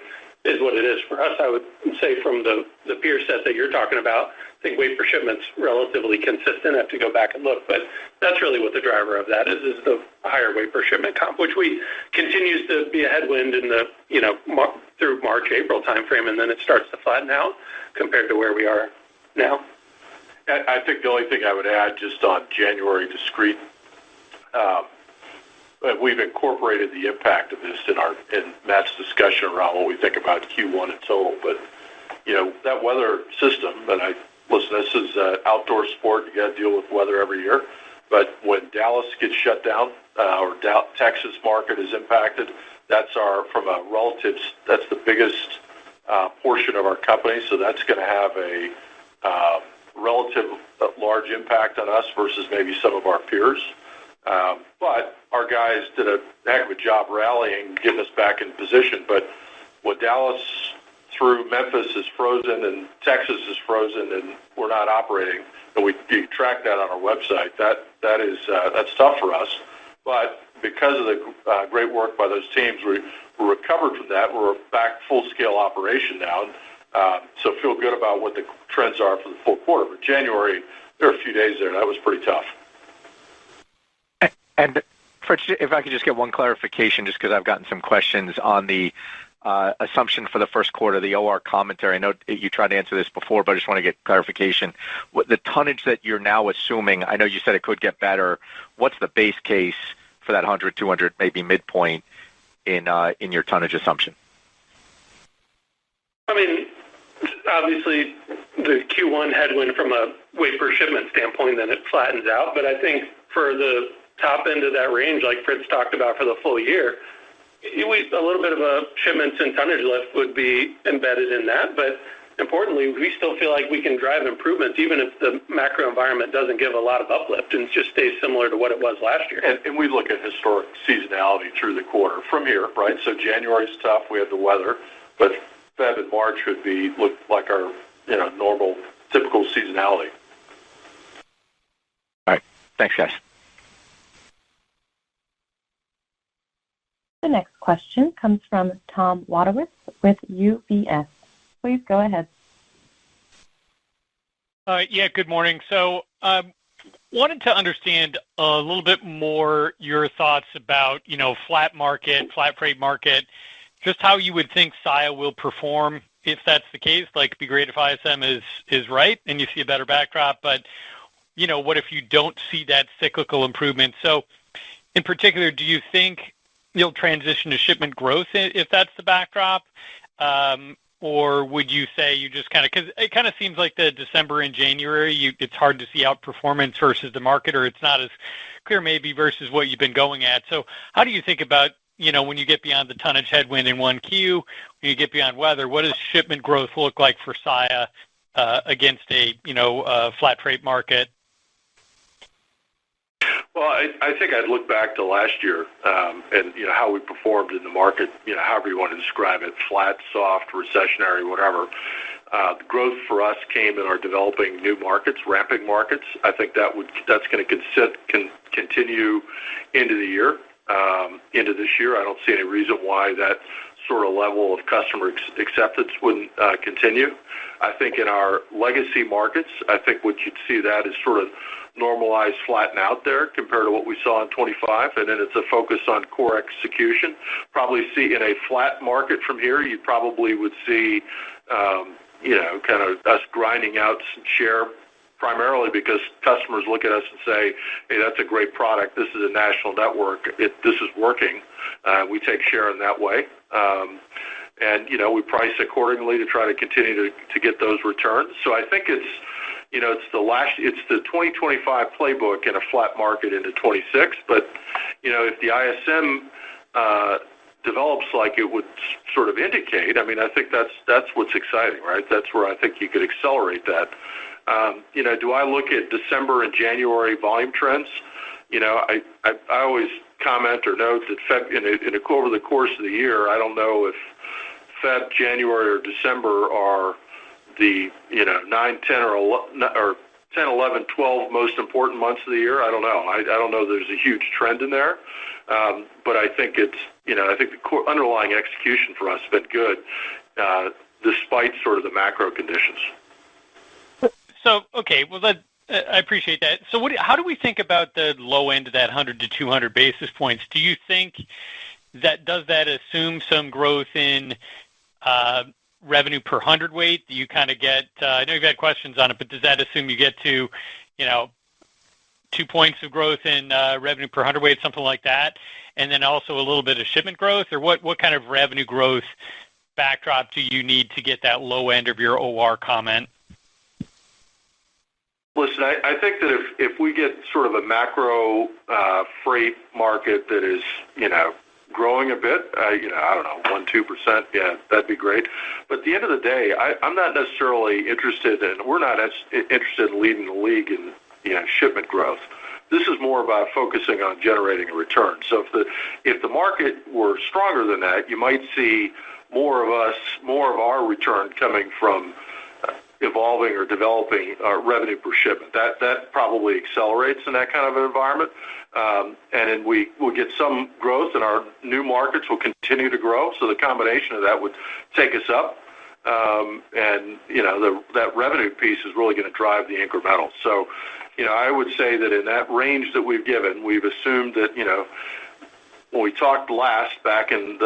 is what it is. For us, I would say from the peer set that you're talking about, I think weight per shipment's relatively consistent. I have to go back and look, but that's really what the driver of that is the higher weight per shipment comp, which continues to be a headwind in the, through March, April timeframe, and then it starts to flatten out compared to where we are now. I think the only thing I would add just on January discrete, we've incorporated the impact of this in Matt's discussion around what we think about Q1 in total. But, that weather system, listen, this is an outdoor sport. You got to deal with weather every year. But when Dallas gets shut down or Texas market is impacted, that's the biggest portion of our company. So that's going to have a relative large impact on us versus maybe some of our peers. But our guys did a heck of a job rallying, getting us back in position. But when Dallas through Memphis is frozen and Texas is frozen and we're not operating, and you track that on our website, that's tough for us. But because of the great work by those teams, we recovered from that. We're back full-scale operation now. So feel good about what the trends are for the full quarter. But January, there are a few days there. That was pretty tough. And Fritz, if I could just get one clarification, just because I've gotten some questions on the assumption for the first quarter, the OR commentary. I know you tried to answer this before, but I just want to get clarification. The tonnage that you're now assuming, I know you said it could get better. What's the base case for that 100, 200, maybe midpoint in your tonnage assumption? I mean, obviously, the Q1 headwind from a weight per shipment standpoint, then it flattens out. But I think for the top end of that range, like Fritz talked about for the full year, a little bit of a shipments and tonnage lift would be embedded in that. But importantly, we still feel like we can drive improvements even if the macro environment doesn't give a lot of uplift and just stays similar to what it was last year. And we look at historic seasonality through the quarter from here, right? So January's tough. We have the weather. But Feb and March would look like our normal, typical seasonality. All right. Thanks, guys. The next question comes from Tom Wadewitz with UBS. Please go ahead. Good morning. So wanted to understand a little bit more your thoughts about, flat freight market, just how you would think Saia will perform if that's the case. Like, it'd be great if ISM is right and you see a better backdrop. But, what if you don't see that cyclical improvement? So in particular, do you think you'll transition to shipment growth if that's the backdrop? Or would you say you just because it kind of seems like the December and January, it's hard to see outperformance versus the market, or it's not as clear maybe versus what you've been going at. So how do you think about, when you get beyond the tonnage headwind in 1Q, when you get beyond weather, what does shipment growth look like for Saia against a flat freight market? Well, I think I'd look back to last year and how we performed in the market, however you want to describe it, flat, soft, recessionary, whatever. The growth for us came in our developing new markets, ramping markets. I think that's going to continue into the year, into this year. I don't see any reason why that sort of level of customer acceptance wouldn't continue. I think in our legacy markets, I think what you'd see that is sort of normalized, flatten out there compared to what we saw in 25, and then it's a focus on core execution. Probably see in a flat market from here, you probably would see kind of us grinding out some share, primarily because customers look at us and say, hey, that's a great product. This is a national network. This is working. We take share in that way. And we price accordingly to try to continue to get those returns. So I think it's the 2025 playbook in a flat market into 26. But, if the ISM develops like it would sort of indicate, I mean, I think that's what's exciting, right? That's where I think you could accelerate that. Do I look at December and January volume trends? I always comment or note that over the course of the year, I don't know if Feb, January, or December are the 9, 10, or 10, 11, 12 most important months of the year. I don't know. I don't know there's a huge trend in there. But I think I think the underlying execution for us has been good, despite sort of the macro conditions. So, okay, well, I appreciate that. So how do we think about the low end of that 100 to 200 basis points? Do you think does that assume some growth in revenue per hundredweight? Do you kind of get, I know you've had questions on it, but does that assume you get to, 2 points of growth in revenue per hundredweight, something like that, and then also a little bit of shipment growth? Or what kind of revenue growth backdrop do you need to get that low end of your OR comment? Listen, I think that if we get sort of a macro freight market that is, growing a bit, I don't know, 1-2%, yeah, that'd be great. But at the end of the day, I'm not necessarily interested in, we're not interested in leading the league in, shipment growth. This is more about focusing on generating a return. So if the market were stronger than that, you might see more of our return coming from evolving or developing our revenue per shipment. That probably accelerates in that kind of an environment. And then we'll get some growth, and our new markets will continue to grow. So the combination of that would take us up. And, that revenue piece is really going to drive the incremental. So, I would say that in that range that we've given, we've assumed that, when we talked back in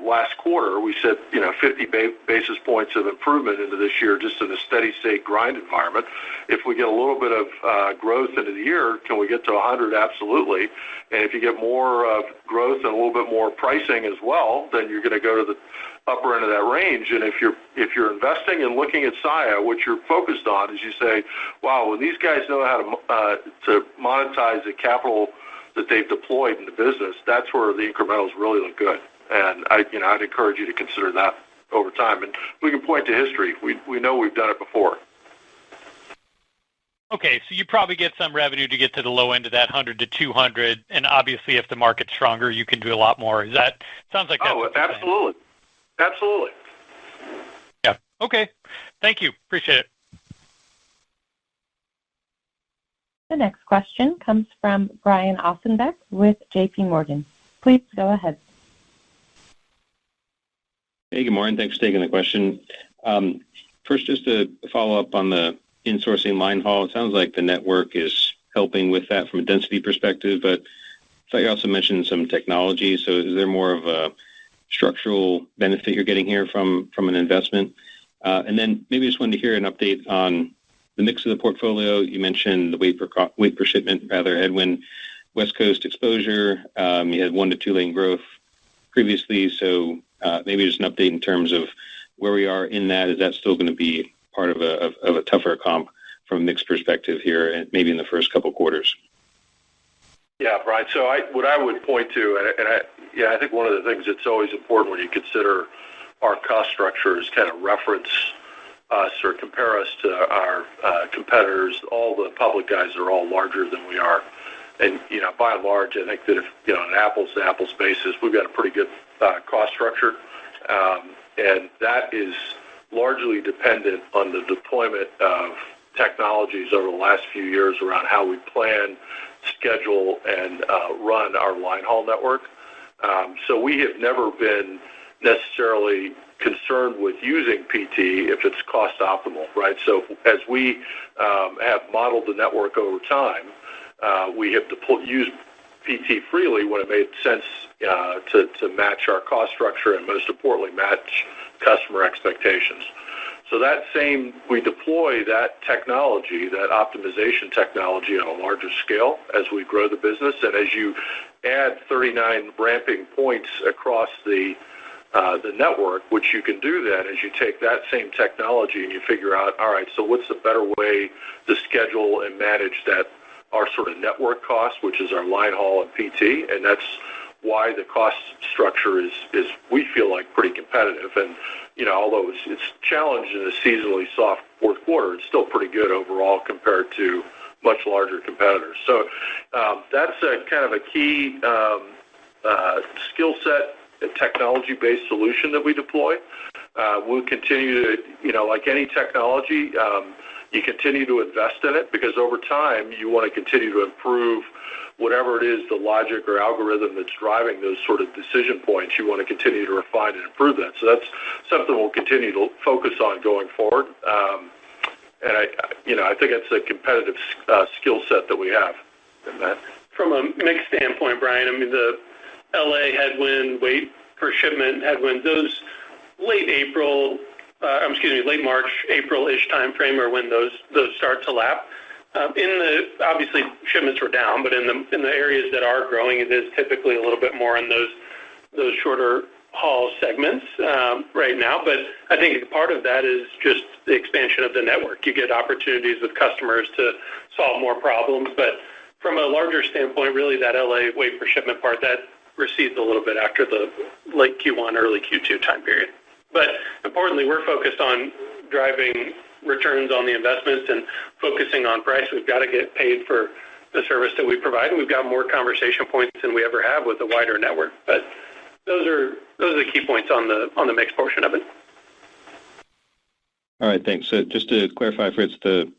last quarter, we said, 50 basis points of improvement into this year just in a steady state grind environment. If we get a little bit of growth into the year, can we get to 100? Absolutely. And if you get more growth and a little bit more pricing as well, then you're going to go to the upper end of that range. And if you're investing and looking at Saia, what you're focused on is you say, wow, when these guys know how to monetize the capital that they've deployed in the business, that's where the incrementals really look good. And I'd encourage you to consider that over time. And we can point to history. We know we've done it before. Okay, so you probably get some revenue to get to the low end of that 100 to 200, and obviously if the market's stronger, you can do a lot more. Sounds like that's what you're saying. Absolutely. Absolutely. Yeah. Okay. Thank you. Appreciate it. The next question comes from Brian Ossenbeck with J.P. Morgan. Please go ahead. Hey, good morning. Thanks for taking the question. First, just to follow up on the insourcing line haul, it sounds like the network is helping with that from a density perspective, but I thought you also mentioned some technology. So is there more of a structural benefit you're getting here from an investment? And then maybe just wanted to hear an update on the mix of the portfolio. You mentioned the weight per shipment, headwind, West Coast exposure. You had 1 to 2 lane growth previously, so maybe just an update in terms of where we are in that. Is that still going to be part of a tougher comp from a mix perspective here, and maybe in the first couple quarters? Yeah, Brian. So what I would point to, I think one of the things that's always important when you consider our cost structure is kind of reference us or compare us to our competitors. All the public guys are all larger than we are. And, by and large, I think that if, on an apples-to-apples basis, we've got a pretty good cost structure. And that is largely dependent on the deployment of technologies over the last few years around how we plan, schedule, and run our line haul network. So we have never been necessarily concerned with using PT if it's cost optimal, right? So as we have modeled the network over time, we have used PT freely when it made sense to match our cost structure and most importantly match customer expectations. So we deploy that technology, that optimization technology on a larger scale as we grow the business. And as you add 39 ramping points across the network, which you can do that as you take that same technology and you figure out, all right, so what's the better way to schedule and manage our sort of network cost, which is our line haul and PT, and that's why the cost structure is we feel like pretty competitive. And although it's challenged in a seasonally soft fourth quarter, it's still pretty good overall compared to much larger competitors. So that's a kind of a key skill set, a technology-based solution that we deploy. We'll continue to, like any technology, you continue to invest in it because over time you want to continue to improve whatever it is, the logic or algorithm that's driving those sort of decision points. You want to continue to refine and improve that. So that's something we'll continue to focus on going forward. And I think it's a competitive skill set that we have in that. From a mix standpoint, Brian, I mean, the LA headwind, weight per shipment headwind, those late March, April-ish timeframe are when those start to lap. Obviously shipments were down, but in the areas that are growing, it is typically a little bit more in those shorter haul segments right now. But I think part of that is just the expansion of the network. You get opportunities with customers to solve more problems. But from a larger standpoint, really that LA weight per shipment part, that recedes a little bit after the late Q1, early Q2 time period. But importantly, we're focused on driving returns on the investments and focusing on price. We've got to get paid for the service that we provide, and we've got more conversation points than we ever have with a wider network. But those are the key points on the mix portion of it. All right, thanks. So just to clarify, Fritz, the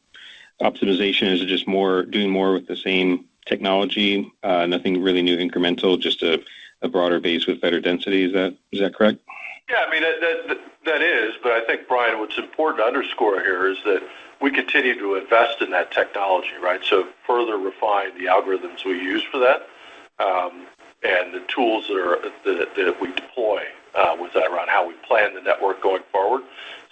optimization is just doing more with the same technology, nothing really new incremental, just a broader base with better density. Is that correct? Yeah, I mean, that is, but I think, Brian, what's important to underscore here is that we continue to invest in that technology, right? So further refine the algorithms we use for that and the tools that we deploy with that around how we plan the network going forward.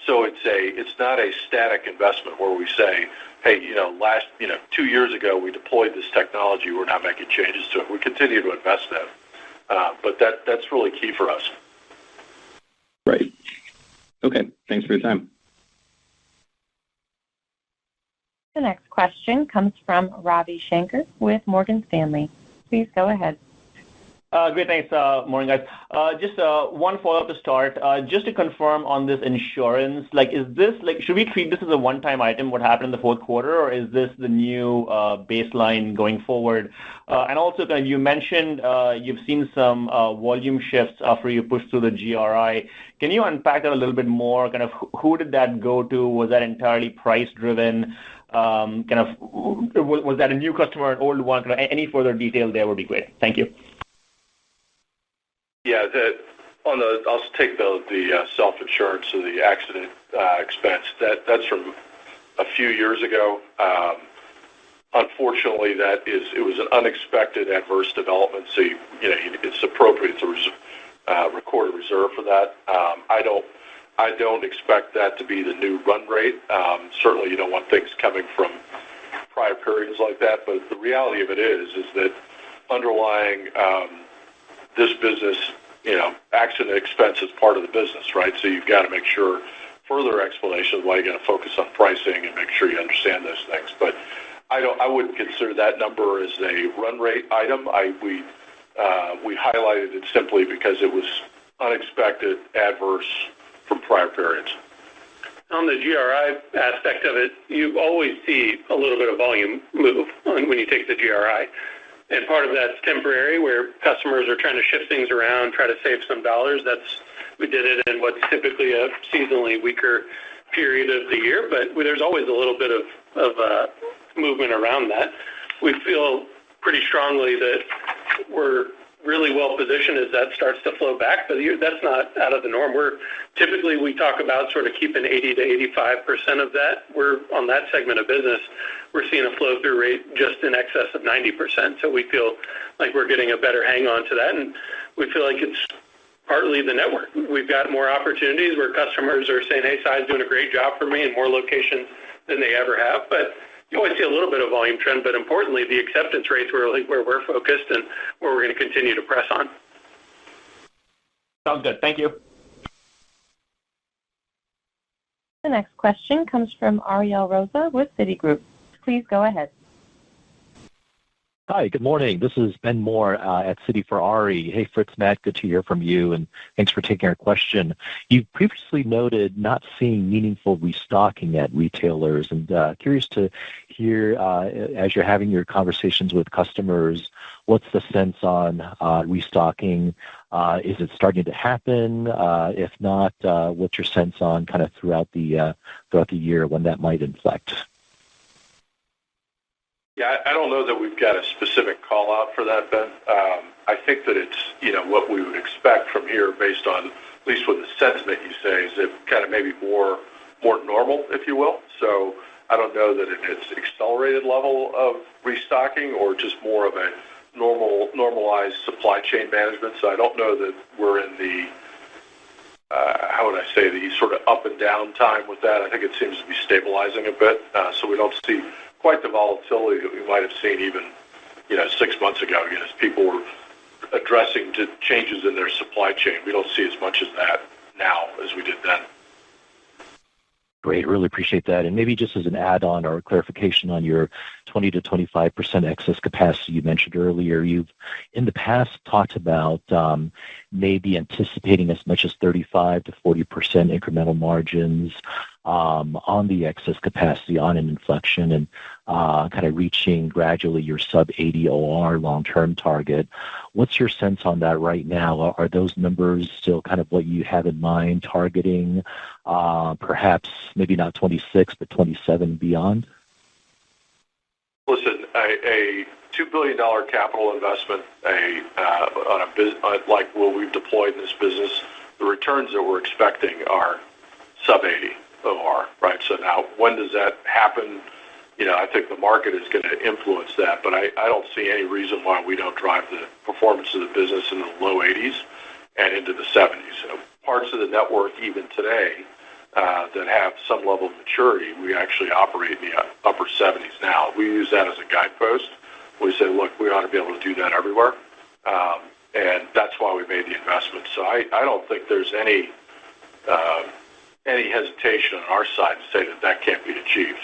So it's not a static investment where we say, hey, 2 years ago we deployed this technology, we're not making changes to it. We continue to invest in it, but that's really key for us. Right. Okay. Thanks for your time. The next question comes from Ravi Shanker with Morgan Stanley. Please go ahead. Great. Thanks. Morning, guys. Just one follow-up to start. Just to confirm on this insurance, should we treat this as a one-time item, what happened in the fourth quarter, or is this the new baseline going forward? And also, you mentioned you've seen some volume shifts after you pushed through the GRI. Can you unpack that a little bit more? Kind of who did that go to? Was that entirely price-driven? Was that a new customer, an old one? Any further detail there would be great. Thank you. Yeah, I'll take the self-insurance or the accident expense. That's from a few years ago. Unfortunately, it was an unexpected adverse development, so it's appropriate to record a reserve for that. I don't expect that to be the new run rate. Certainly, you don't want things coming from prior periods like that. But the reality of it is that underlying this business, accident expense is part of the business, right? So you've got to make sure further explanation of why you're going to focus on pricing and make sure you understand those things. But I wouldn't consider that number as a run rate item. We highlighted it simply because it was unexpected, adverse from prior periods. On the GRI aspect of it, you always see a little bit of volume move when you take the GRI. And part of that's temporary, where customers are trying to shift things around, try to save some dollars. We did it in what's typically a seasonally weaker period of the year, but there's always a little bit of movement around that. We feel pretty strongly that we're really well positioned as that starts to flow back, but that's not out of the norm. Typically we talk about sort of keeping 80 to 85% of that. We're on that segment of business. We're seeing a flow through rate just in excess of 90%. So we feel like we're getting a better hang on to that, and we feel like it's partly the network. We've got more opportunities where customers are saying, hey, Saia's doing a great job for me in more locations than they ever have. But you always see a little bit of volume trend, but importantly, the acceptance rates were really where we're focused and where we're going to continue to press on. Sounds good. Thank you. The next question comes from Ariel Rosa with Citigroup. Please go ahead. Hi, good morning. This is Ben Moore at Citi for Ari. Hey, Fritz, Matt, good to hear from you, and thanks for taking our question. You previously noted not seeing meaningful restocking at retailers, and curious to hear, as you're having your conversations with customers, what's the sense on restocking? Is it starting to happen? If not, what's your sense on kind of throughout the year when that might inflect? Yeah, I don't know that we've got a specific call out for that, Ben. I think that it's, what we would expect from here based on, at least with the sentiment you say, is it kind of maybe more normal, if you will. So I don't know that it's accelerated level of restocking or just more of a normalized supply chain management. So I don't know that we're in the, how would I say, the sort of up and down time with that. I think it seems to be stabilizing a bit. So we don't see quite the volatility that we might have seen even, 6 months ago, as people were addressing changes in their supply chain. We don't see as much as that now as we did then. Great. Really appreciate that. And maybe just as an add-on or clarification on your 20 to 25% excess capacity you mentioned earlier, you've in the past talked about maybe anticipating as much as 35 to 40% incremental margins on the excess capacity on an inflection and kind of reaching gradually your sub-80 OR long-term target. What's your sense on that right now? Are those numbers still kind of what you have in mind targeting, perhaps maybe not 26, but 27 beyond? Listen, a $2 billion capital investment on a business like what we've deployed in this business, the returns that we're expecting are sub-80 OR, right? So now, when does that happen? I think the market is going to influence that, but I don't see any reason why we don't drive the performance of the business in the low 80s and into the 70s. So parts of the network, even today, that have some level of maturity, we actually operate in the upper 70s now. We use that as a guidepost. We say, look, we ought to be able to do that everywhere, and that's why we made the investment. So I don't think there's any hesitation on our side to say that can't be achieved.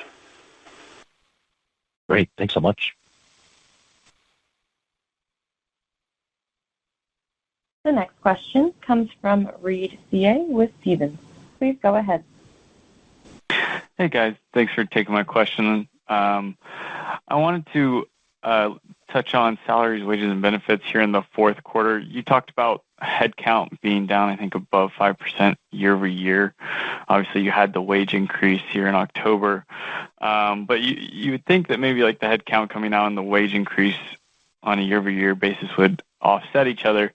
Great. Thanks so much. The next question comes from Reed Seay with Stephens. Please go ahead. Hey, guys. Thanks for taking my question. I wanted to touch on salaries, wages, and benefits here in the fourth quarter. You talked about headcount being down, I think, above 5% year over year. Obviously, you had the wage increase here in October. But you would think that maybe like the headcount coming out and the wage increase on a year-over-year basis would offset each other.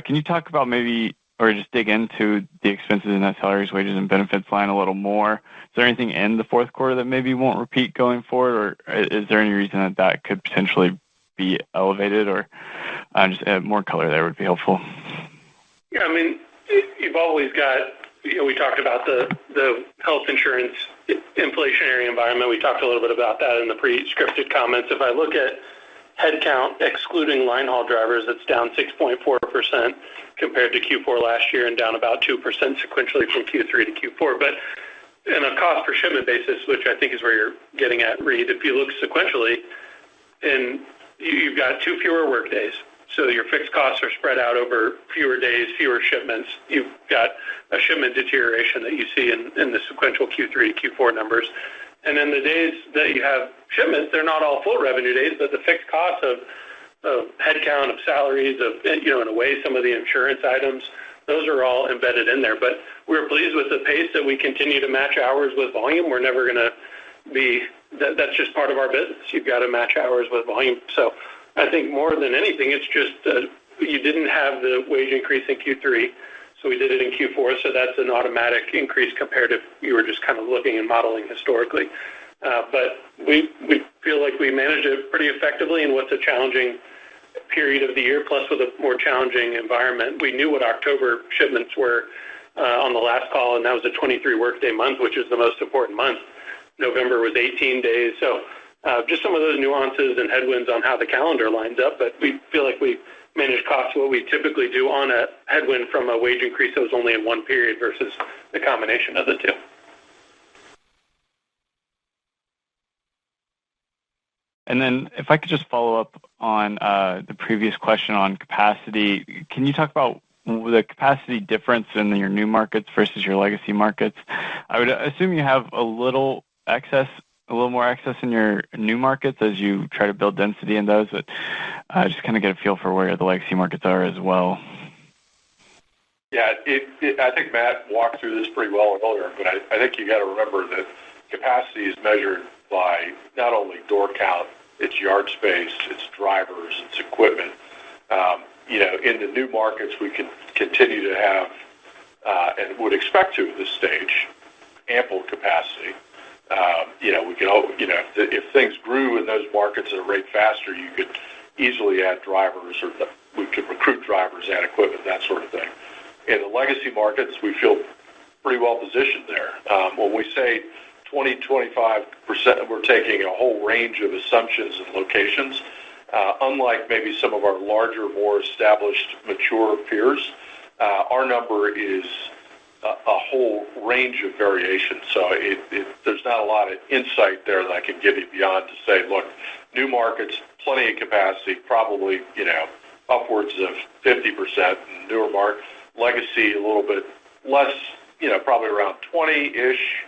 Can you talk about maybe, or just dig into the expenses in that salaries, wages, and benefits line a little more? Is there anything in the fourth quarter that maybe won't repeat going forward, or is there any reason that could potentially be elevated, or just add more color there would be helpful? Yeah, I mean, you've always got, we talked about the health insurance inflationary environment. We talked a little bit about that in the pre-scripted comments. If I look at headcount, excluding line haul drivers, it's down 6.4% compared to Q4 last year and down about 2% sequentially from Q3 to Q4. But in a cost per shipment basis, which I think is where you're getting at, Reed, if you look sequentially, and you've got 2 fewer work days. So your fixed costs are spread out over fewer days, fewer shipments. You've got a shipment deterioration that you see in the sequential Q3 to Q4 numbers. And then the days that you have shipments, they're not all full revenue days, but the fixed costs of headcount, of salaries, of, in a way, some of the insurance items, those are all embedded in there. But we're pleased with the pace that we continue to match hours with volume. We're never going to be, that's just part of our business. You've got to match hours with volume. So I think more than anything, it's just you didn't have the wage increase in Q3, so we did it in Q4, so that's an automatic increase compared to if you were just kind of looking and modeling historically. But we feel like we managed it pretty effectively in what's a challenging period of the year, plus with a more challenging environment. We knew what October shipments were on the last call, and that was a 23 workday month, which is the most important month. November was 18 days. So just some of those nuances and headwinds on how the calendar lines up, but we feel like we manage costs what we typically do on a headwind from a wage increase that was only in one period versus the combination of the two. And then if I could just follow up on the previous question on capacity, can you talk about the capacity difference in your new markets versus your legacy markets? I would assume you have a little more excess in your new markets as you try to build density in those, but just kind of get a feel for where the legacy markets are as well. Yeah, I think Matt walked through this pretty well earlier, but I think you got to remember that capacity is measured by not only door count, it's yard space, it's drivers, it's equipment. In the new markets, we can continue to have and would expect to at this stage ample capacity. If things grew in those markets at a rate faster, you could easily add drivers, or we could recruit drivers, add equipment, that sort of thing. In the legacy markets, we feel pretty well positioned there. When we say 20-25%, we're taking a whole range of assumptions and locations. Unlike maybe some of our larger, more established, mature peers, our number is a whole range of variation. So there's not a lot of insight there that I can give you beyond to say, look, new markets, plenty of capacity, probably, upwards of 50%. Newer market, legacy, a little bit less, probably around 20-ish.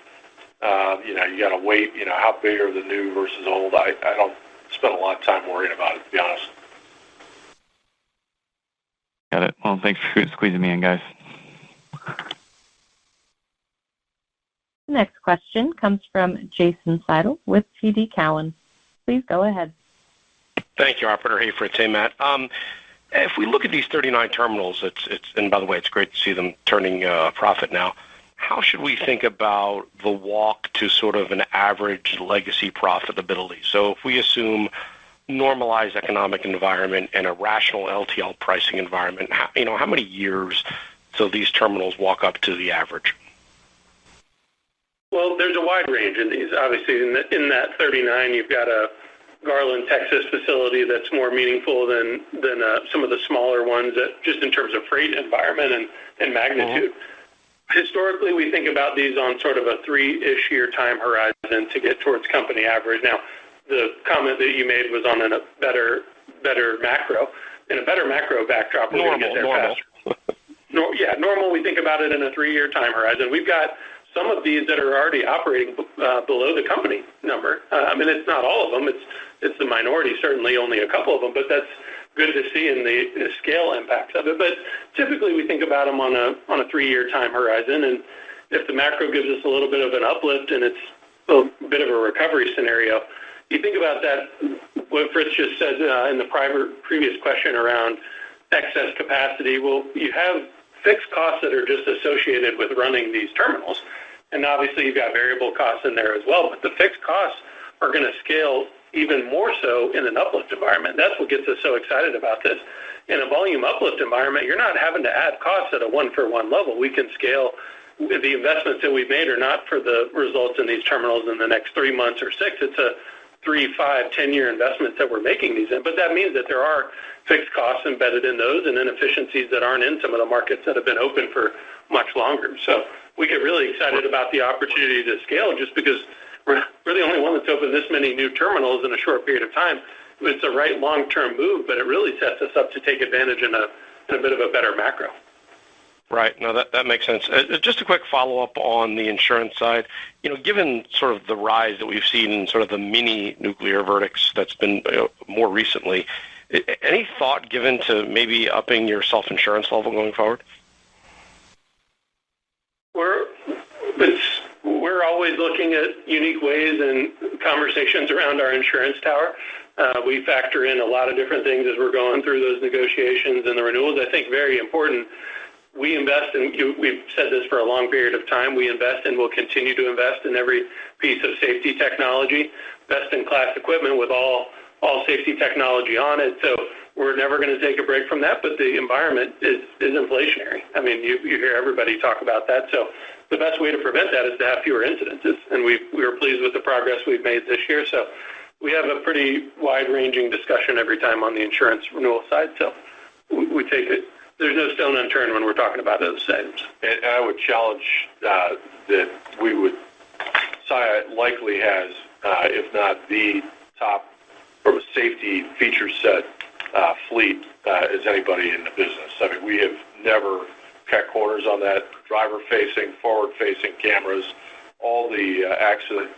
You got to wait, how big are the new versus old? I don't spend a lot of time worrying about it, to be honest. Got it. Well, thanks for squeezing me in, guys. The next question comes from Jason Seidl with TD Cowen. Please go ahead. Thank you, operator. Hey, Fritz. Hey, Matt. If we look at these 39 terminals, and by the way, it's great to see them turning profit now. How should we think about the walk to sort of an average legacy profitability? So if we assume normalized economic environment and a rational LTL pricing environment, how many years till these terminals walk up to the average? Well, there's a wide range in these. Obviously, in that 39, you've got a Garland, Texas facility that's more meaningful than some of the smaller ones, that just in terms of freight environment and magnitude. Historically, we think about these on sort of a 3-ish year time horizon to get towards company average. Now, the comment that you made was on a better macro. In a better macro backdrop, we're going to get there faster. Normal, we think about it in a 3-year time horizon. We've got some of these that are already operating below the company number. It's not all of them. It's the minority, certainly only a couple of them, but that's good to see in the scale impacts of it. But typically we think about them on a 3-year time horizon, and if the macro gives us a little bit of an uplift and it's a bit of a recovery scenario, you think about that, what Fritz just said in the previous question around excess capacity. Well, you have fixed costs that are just associated with running these terminals, and obviously you've got variable costs in there as well, but the fixed costs are going to scale even more so in an uplift environment. That's what gets us so excited about this. In a volume uplift environment, you're not having to add costs at a 1-for-1 level. We can scale. The investments that we've made are not for the results in these terminals in the next 3 months or 6. It's a 3, 5, 10-year investments that we're making these in. But that means that there are fixed costs embedded in those and inefficiencies that aren't in some of the markets that have been open for much longer. So we get really excited about the opportunity to scale just because we're the only one that's opened this many new terminals in a short period of time. It's a right long-term move, but it really sets us up to take advantage in a bit of a better macro. Right. No, that makes sense. Just a quick follow-up on the insurance side. Given sort of the rise that we've seen in sort of the mini nuclear verdicts that's been more recently, any thought given to maybe upping your self-insurance level going forward? We're always looking at unique ways and conversations around our insurance tower. We factor in a lot of different things as we're going through those negotiations and the renewals. I think very important, we invest in, we've said this for a long period of time, we invest and will continue to invest in every piece of safety technology, best-in-class equipment with all all safety technology on it. So we're never going to take a break from that, but the environment is inflationary. I mean, you hear everybody talk about that. So the best way to prevent that is to have fewer incidences. And we were pleased with the progress we've made this year. So we have a pretty wide-ranging discussion every time on the insurance renewal side. So we take it. There's no stone unturned when we're talking about those items. And I would challenge that we would, SAIA likely has, if not the top from a safety feature set fleet as anybody in the business. I mean, we have never cut corners on that. Driver-facing, forward-facing cameras, all the accident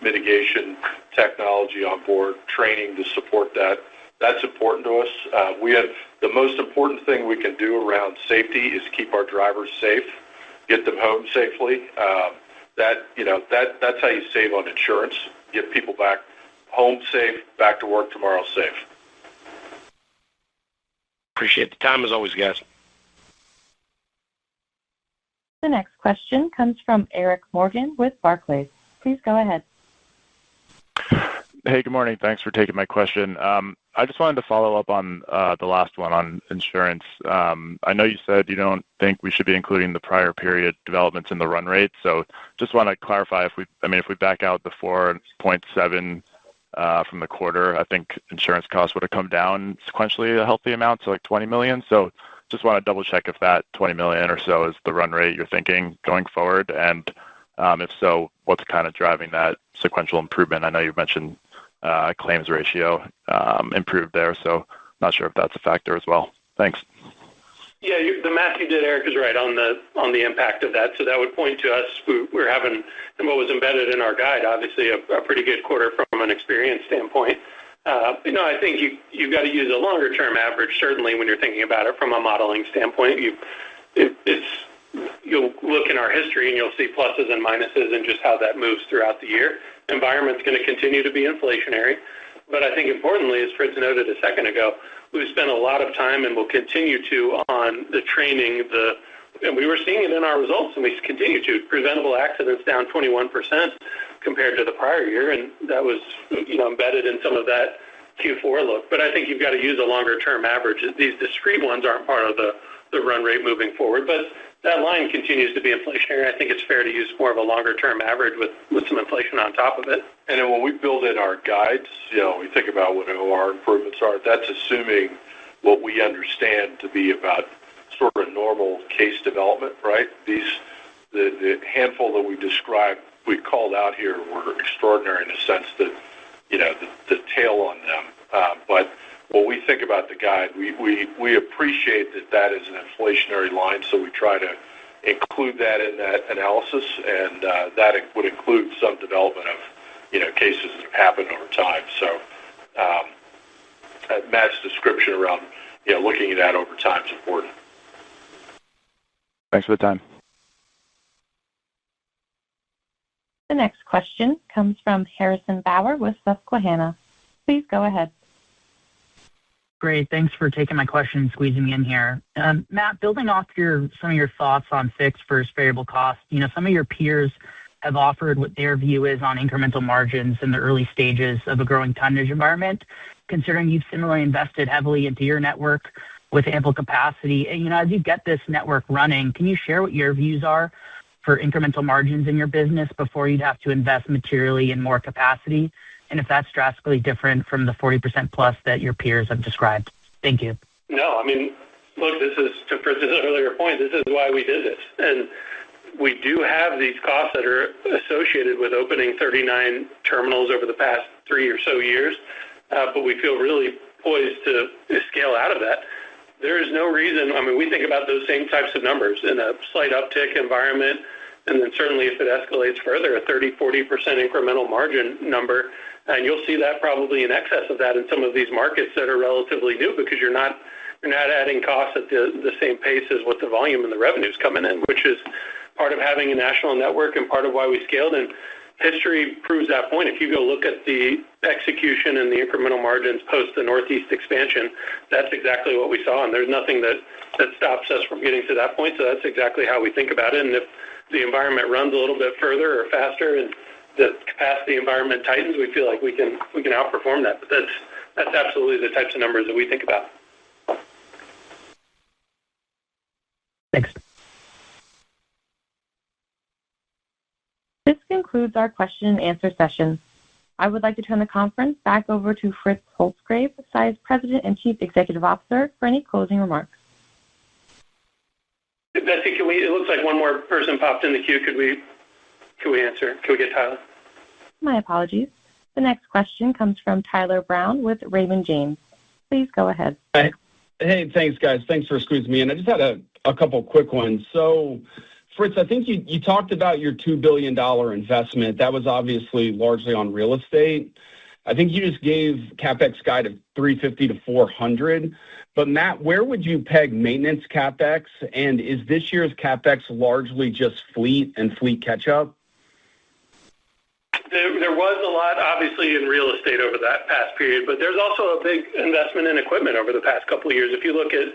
mitigation technology on board, training to support that. That's important to us. We have the most important thing we can do around safety is keep our drivers safe, get them home safely. That's how you save on insurance. Get people back home safe, back to work tomorrow safe. Appreciate the time as always, guys. The next question comes from Eric Morgan with Barclays. Please go ahead. Hey, good morning. Thanks for taking my question. I just wanted to follow up on the last one on insurance. I know you said you don't think we should be including the prior period developments in the run rate. So just want to clarify if we back out the 4.7 from the quarter, I think insurance costs would have come down sequentially a healthy amount, so like $20 million. So just want to double check if that $20 million or so is the run rate you're thinking going forward, and if so, what's kind of driving that sequential improvement? I know you mentioned claims ratio improved there, so not sure if that's a factor as well. Thanks. Yeah, the math you did, Eric, is right on the impact of that. So that would point to us, we're having, and what was embedded in our guide, obviously a pretty good quarter from an experience standpoint. I think you've got to use a longer term average, certainly when you're thinking about it from a modeling standpoint. You'll look in our history and you'll see pluses and minuses and just how that moves throughout the year. Environment's going to continue to be inflationary. But I think importantly, as Fritz noted a second ago, we've spent a lot of time and will continue to on the training, and we were seeing it in our results, and we continue to. Preventable accidents down 21% compared to the prior year, and that was embedded in some of that Q4 look. But I think you've got to use a longer-term average. These discrete ones aren't part of the run rate moving forward, but that line continues to be inflationary. I think it's fair to use more of a longer-term average with some inflation on top of it. And then when we build in our guides, we think about what OR improvements are. That's assuming what we understand to be about sort of normal case development, right? The handful that we described, we called out here, were extraordinary in the sense that, the tail on them. But when we think about the guide, we appreciate that is an inflationary line, so we try to include that in that analysis, and that would include some development of, cases that have happened over time. So Matt's description around, looking at that over time is important. Thanks for the time. The next question comes from Harrison Bauer with Susquehanna. Please go ahead. Great. Thanks for taking my question and squeezing me in here. Matt, building off some of your thoughts on fixed versus variable costs, some of your peers have offered what their view is on incremental margins in the early stages of a growing tonnage environment, considering you've similarly invested heavily into your network with ample capacity. And, as you get this network running, can you share what your views are for incremental margins in your business before you'd have to invest materially in more capacity? And if that's drastically different from the 40% plus that your peers have described. Thank you. No, look, this is, to Fritz's earlier point, this is why we did this. And we do have these costs that are associated with opening 39 terminals over the past 3 or so years, but we feel really poised to scale out of that. There is no reason, we think about those same types of numbers in a slight uptick environment, and then certainly if it escalates further, a 30-40% incremental margin number. And you'll see that probably in excess of that in some of these markets that are relatively new, because you're not adding costs at the same pace as what the volume and the revenues coming in, which is part of having a national network and part of why we scaled. And history proves that point. If you go look at the execution and the incremental margins post the Northeast expansion, that's exactly what we saw. And there's nothing that stops us from getting to that point. So that's exactly how we think about it. And if the environment runs a little bit further or faster and the capacity environment tightens, we feel like we can outperform that. But that's absolutely the types of numbers that we think about. Thanks. This concludes our question and answer session. I would like to turn the conference back over to Fritz Holzgrefe, Saia's President and Chief Executive Officer, for any closing remarks. Betsy, it looks like one more person popped in the queue. Could we answer? Can we get Tyler? My apologies. The next question comes from Tyler Brown with Raymond James. Please go ahead. Hey, thanks, guys. Thanks for squeezing me in. I just had a couple quick ones. So, Fritz, I think you talked about your $2 billion investment. That was obviously largely on real estate. I think you just gave CapEx guide of $350 to $400. But, Matt, where would you peg maintenance CapEx? And is this year's CapEx largely just fleet and fleet catch-up? There was a lot, obviously, in real estate over that past period, but there's also a big investment in equipment over the past couple of years. If you look at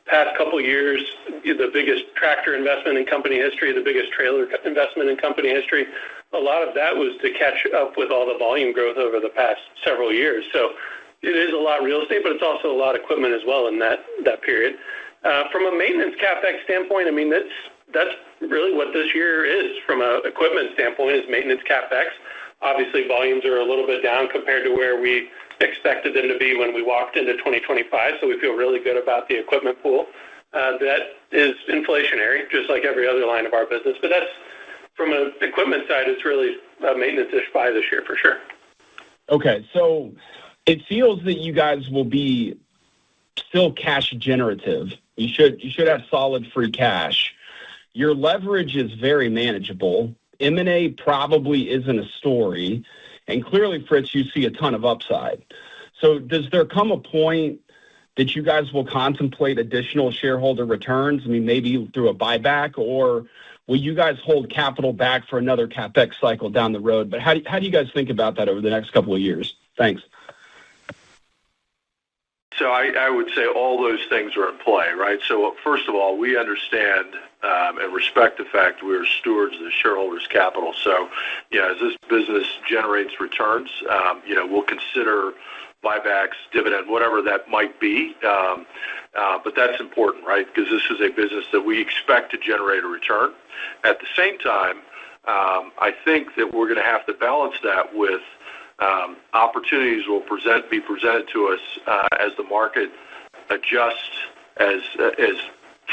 past couple of years, the biggest tractor investment in company history, the biggest trailer investment in company history, a lot of that was to catch up with all the volume growth over the past several years. So it is a lot real estate, but it's also a lot of equipment as well in that period. From a maintenance CapEx standpoint, I mean, that's really what this year is from an equipment standpoint is maintenance CapEx. Obviously, volumes are a little bit down compared to where we expected them to be when we walked into 2025, so we feel really good about the equipment pool. That is inflationary, just like every other line of our business. But that's from an equipment side, it's really a maintenance-ish buy this year for sure. Okay, so it feels that you guys will be still cash generative. You should have solid free cash. Your leverage is very manageable. M&A probably isn't a story. And clearly, Fritz, you see a ton of upside. So does there come a point that you guys will contemplate additional shareholder returns? I mean, maybe through a buyback, or will you guys hold capital back for another CapEx cycle down the road? But how do you guys think about that over the next couple of years? Thanks. So I would say all those things are in play, right? So first of all, we understand and respect the fact that we are stewards of the shareholders' capital. So, as this business generates returns, we'll consider buybacks, dividend, whatever that might be. But that's important, right? Because this is a business that we expect to generate a return. At the same time, I think that we're going to have to balance that with opportunities will be presented to us as the market adjusts, as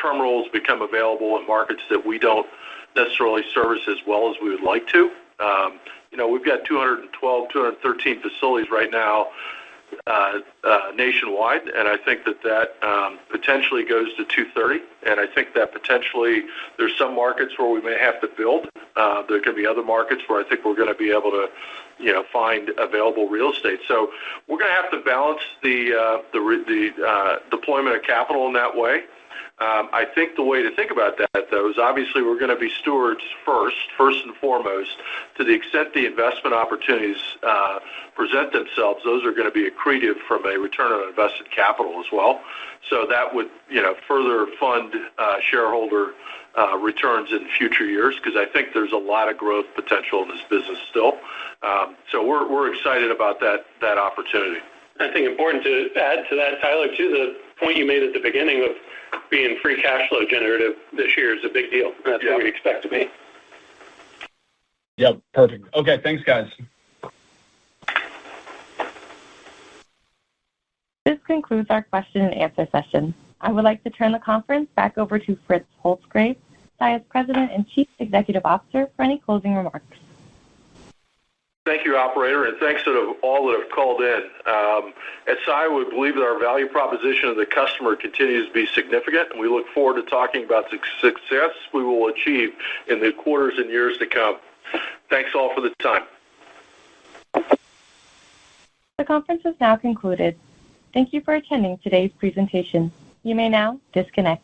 terminals become available in markets that we don't necessarily service as well as we would like to. We've got 213 facilities right now nationwide, and I think that potentially goes to 230. And I think that potentially there's some markets where we may have to build. There could be other markets where I think we're going to be able to find available real estate. So we're going to have to balance the deployment of capital in that way. I think the way to think about that, though, is obviously we're going to be stewards first and foremost. To the extent the investment opportunities present themselves, those are going to be accretive from a return on invested capital as well. So that would further fund shareholder returns in future years, because I think there's a lot of growth potential in this business still. So we're excited about that opportunity. I think important to add to that, Tyler, too, the point you made at the beginning of being free cash flow generative this year is a big deal. That's what we expect to be. Yep, perfect. Okay, thanks, guys. This concludes our question and answer session. I would like to turn the conference back over to Fritz Holzgrefe, Saia's President and Chief Executive Officer, for any closing remarks. Thank you, operator, and thanks to all that have called in. At Saia, we believe that our value proposition of the customer continues to be significant, and we look forward to talking about the success we will achieve in the quarters and years to come. Thanks all for the time. The conference is now concluded. Thank you for attending today's presentation. You may now disconnect.